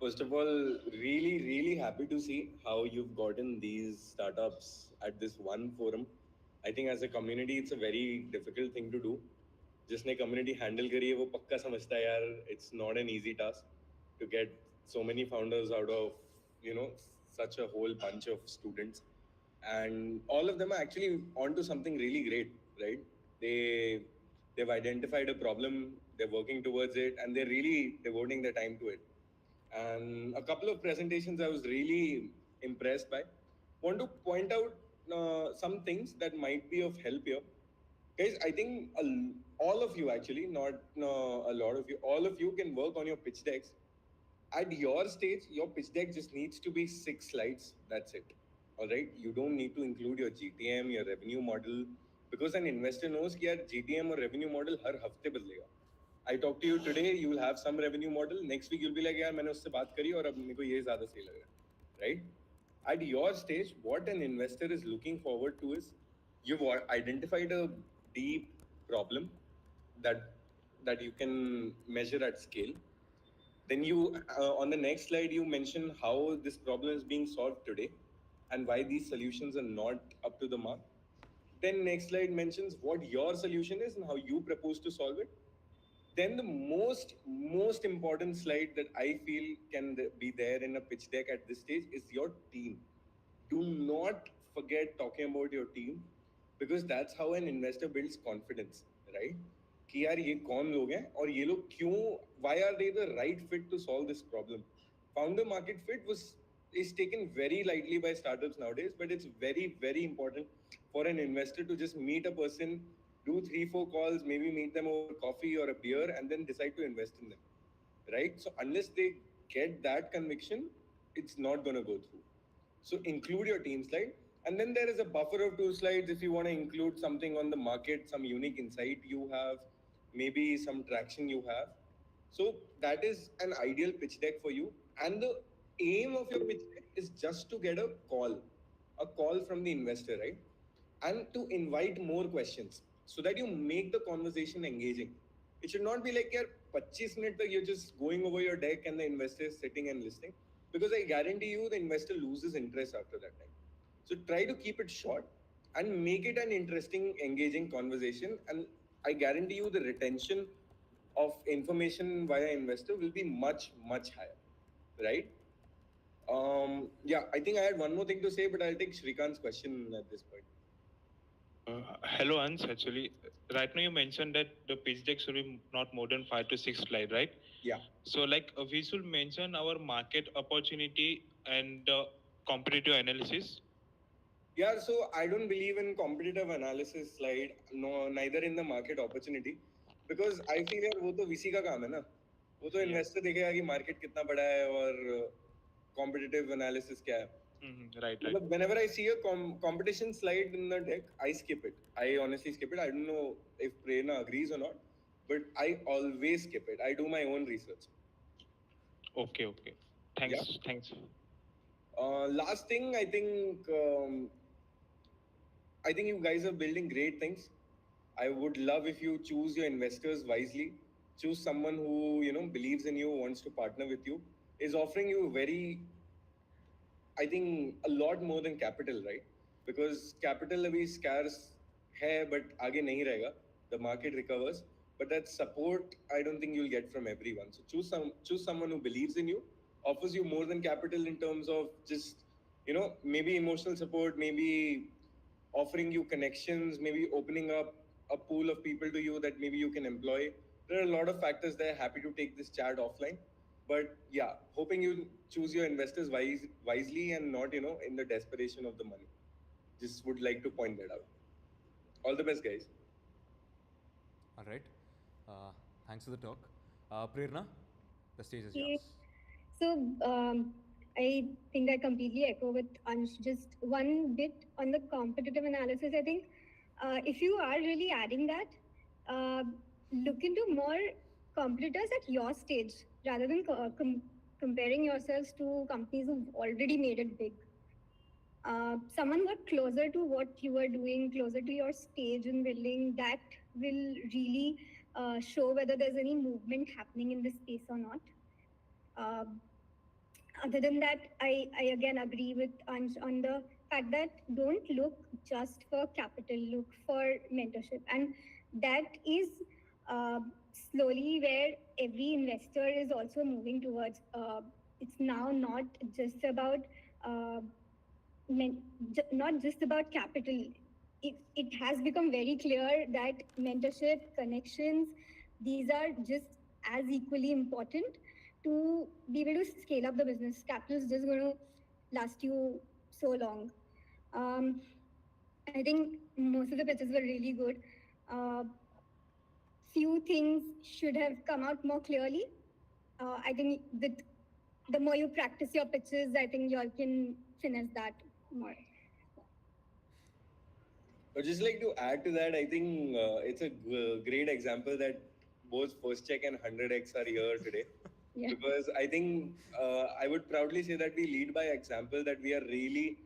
First of all, really happy to see how you've gotten these startups at this one forum. I think as a community, it's a very difficult thing to do. जिसने community handle करी है वो पक्का समझता है यार, it's not an easy task to get so many founders out of, such a whole bunch of students. And all of them are actually onto something really great, right? They've identified a problem, they're working towards it, and they're really devoting their time to it. And a couple of presentations I was really impressed by. Want to point out some things that might be of help here. Guys, I think all of you actually, not a lot of you, all of you can work on your pitch decks. At your stage, your pitch deck just needs to be 6 slides. That's it. All right. You don't need to include your GTM, your revenue model, because an investor knows that GTM or revenue model हर हफ्ते बदलेगा. I talk to you today, you will have some revenue model. Next week you'll be like, यार मैंने उससे बात करी और अब मेरे को ये ज़्यादा सही लग रहा है, right? At your stage, what an investor is looking forward to is you've identified a deep problem that you can measure at scale. Then you, on the next slide, you mention how this problem is being solved today and why these solutions are not up to the mark. Then next slide mentions what your solution is and how you propose to solve it. Then the most important slide that I feel can be there in a pitch deck at this stage is your team. Do not forget talking about your team, because that's how an investor builds confidence, right? कि यार ये कौन लोग हैं और ये लोग क्यों, why are they the right fit to solve this problem? Founder market fit is taken very lightly by startups nowadays, but it's very important for an investor to just meet a person, do 3-4 calls, maybe meet them over coffee or a beer, and then decide to invest in them, right? So unless they get that conviction, it's not going to go through. So include your team slide. And then there is a buffer of 2 slides if you want to include something on the market, some unique insight you have, maybe some traction you have. So that is an ideal pitch deck for you. And the aim of your pitch deck is just to get a call from the investor, right? And to invite more questions so that you make the conversation engaging. It should not be like, yeah, 25 minutes tak you're just going over your deck and the investor is sitting and listening. Because I guarantee you the investor loses interest after that time. So try to keep it short and make it an interesting, engaging conversation. And I guarantee you the retention of information via investor will be much, much higher, right? Yeah, I think I had one more thing to say, but I'll take Shrikant's question at this point. Hello, Ans. Actually, right now you mentioned that the pitch deck should be not more than 5 to 6 slides, right? Yeah. So, we should mention our market opportunity and competitive analysis. Yeah, so I don't believe in competitive analysis slide, no, neither in the market opportunity, because I feel यार वो तो VC का काम है ना, वो तो investor देखेगा कि market कितना बड़ा है और competitive analysis क्या है. Right. But whenever I see a competition slide in the deck, I skip it. I honestly skip it. I don't know if Prerna agrees or not, but I always skip it. I do my own research. Okay. Thanks. Last thing, I think you guys are building great things. I would love if you choose your investors wisely. Choose someone who believes in you, wants to partner with you, is offering you I think a lot more than capital, right? Because capital abhi scarce hai, but aage nahi rahega. The market recovers, but that support I don't think you'll get from everyone. So choose someone who believes in you, offers you more than capital in terms of just maybe emotional support, maybe offering you connections, maybe opening up a pool of people to you that maybe you can employ. There are a lot of factors there. Happy to take this chat offline. But yeah, hoping you choose your investors wisely and not, in the desperation of the money. Just would like to point that out. All the best, guys. All right. Thanks for the talk. Prerna, the stage is yours. So I think I completely echo with Ansh. Just one bit on the competitive analysis. I think if you are really adding that, look into more competitors at your stage rather than comparing yourselves to companies who've already made it big. Someone who are closer to what you are doing, closer to your stage in building, that will really show whether there's any movement happening in this space or not. Other than that, I again agree with Ansh on the fact that don't look just for capital, look for mentorship. And that is slowly where every investor is also moving towards. It's now not just about capital. It has become very clear that mentorship, connections, these are just as equally important to be able to scale up the business. Capital is just going to last you so long. I think most of the pitches were really good. Few things should have come out more clearly. I think the more you practice your pitches, I think you all can finesse that more. But just like to add to that, I think it's a great example that both First Check and 100x are here today. Yeah. Because I think I would proudly say that we lead by example, that we are really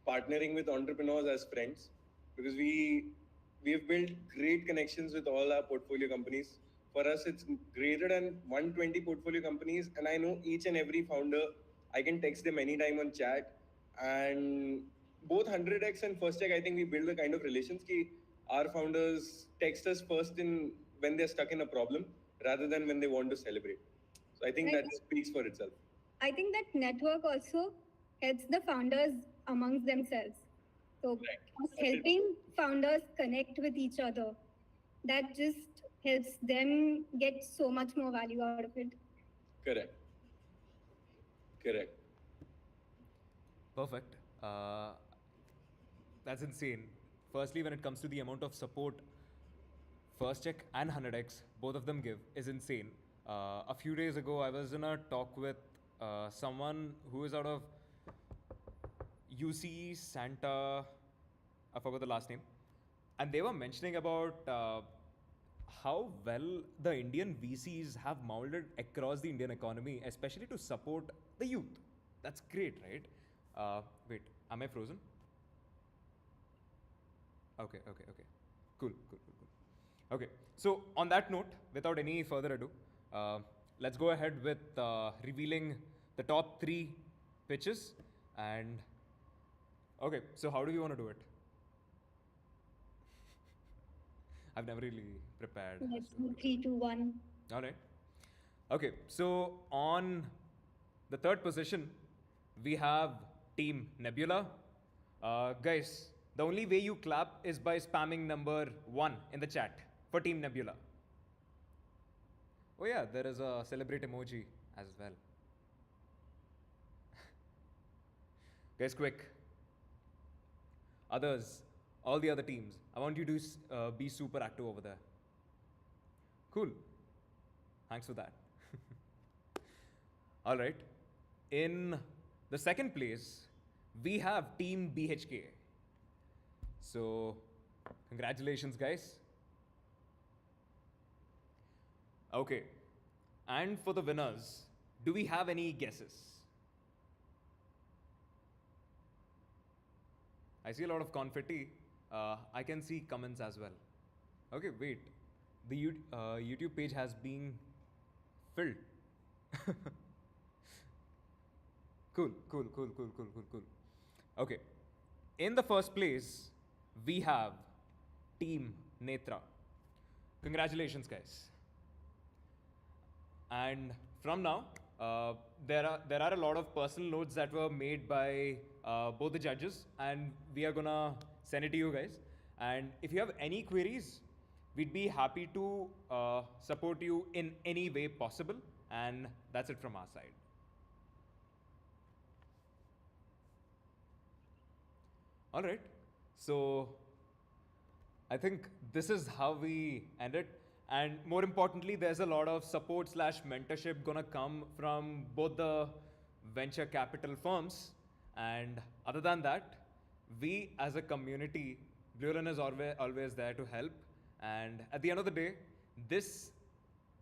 partnering with entrepreneurs as friends, because we have built great connections with all our portfolio companies. For us, it's greater than 120 portfolio companies, and I know each and every founder. I can text them anytime on chat, and both 100x and First Check, I think we build the kind of relations ki our founders text us first when they're stuck in a problem rather than when they want to celebrate. So I think that speaks for itself. I think that network also helps the founders amongst themselves. So us helping founders connect with each other, that just helps them get so much more value out of it. Correct. Perfect. That's insane. Firstly, when it comes to the amount of support First Check and 100x, both of them give, is insane. A few days ago, I was in a talk with someone who is out of UC Santa, I forgot the last name, and they were mentioning about how well the Indian VCs have molded across the Indian economy, especially to support the youth. That's great, right? Wait, am I frozen? Okay. Cool. Okay, so on that note, without any further ado, let's go ahead with revealing the top 3 pitches. And okay, so how do you want to do it? I've never really prepared. Let's do 3, 2, 1. All right. Okay, so on the 3rd position, we have Team Nebula. Guys, the only way you clap is by spamming number 1 in the chat for Team Nebula. Oh yeah, there is a celebrate emoji as well. Guys, quick. Others, all the other teams, I want you to be super active over there. Cool. Thanks for that. All right. In the 2nd place, we have Team BHK. So, congratulations, guys. Okay. And for the winners, do we have any guesses? I see a lot of confetti. I can see comments as well. Okay, wait. The YouTube page has been filled. Cool. Okay. In the 1st place, we have Team Netra. Congratulations, guys. And from now, there are a lot of personal notes that were made by both the judges, and we are gonna send it to you guys. And if you have any queries, we'd be happy to support you in any way possible. And that's it from our side. All right. So I think this is how we end it. And more importantly, there's a lot of support / mentorship gonna come from both the venture capital firms. And other than that, we as a community, Bluelearn is always there to help. And at the end of the day, this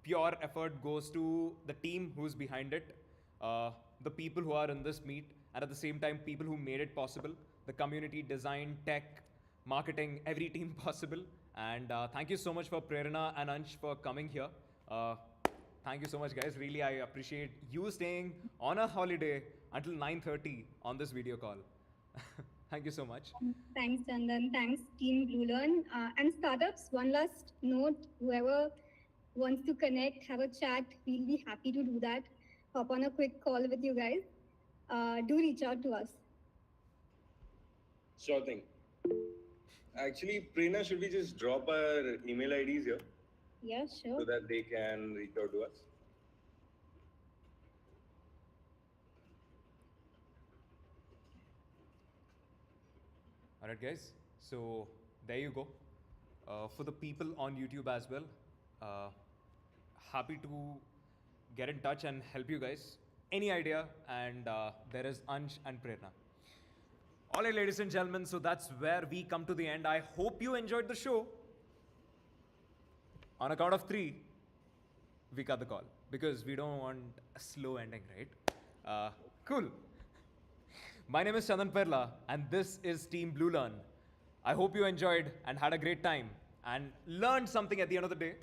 pure effort goes to the team who's behind it, the people who are in this meet, and at the same time, people who made it possible, the community, design, tech, marketing, every team possible. And thank you so much for Prerna and Ansh for coming here. Thank you so much, guys. Really, I appreciate you staying on a holiday until 9:30 on this video call. Thank you so much. Thanks, Chandan. Thanks, Team Bluelearn. And startups, one last note, whoever wants to connect, have a chat, we'll be happy to do that. Hop on a quick call with you guys. Do reach out to us. Sure thing. Actually, Prerna, should we just drop our email IDs here Yeah, sure. so that they can reach out to us? All right, guys. So there you go. For the people on YouTube as well, happy to get in touch and help you guys. Any idea? And there is Ansh and Prerna. All right, ladies and gentlemen, so that's where we come to the end. I hope you enjoyed the show. On a count of 3, we cut the call because we don't want a slow ending, right? Cool. My name is Chandan Perla, and this is Team Bluelearn. I hope you enjoyed and had a great time and learned something at the end of the day.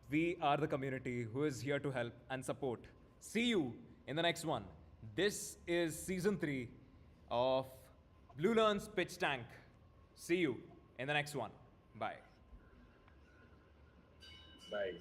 We are the community who is here to help and support. See you in the next one. This is season 3 of Bluelearn's Pitch Tank. See you in the next one. Bye. Bye.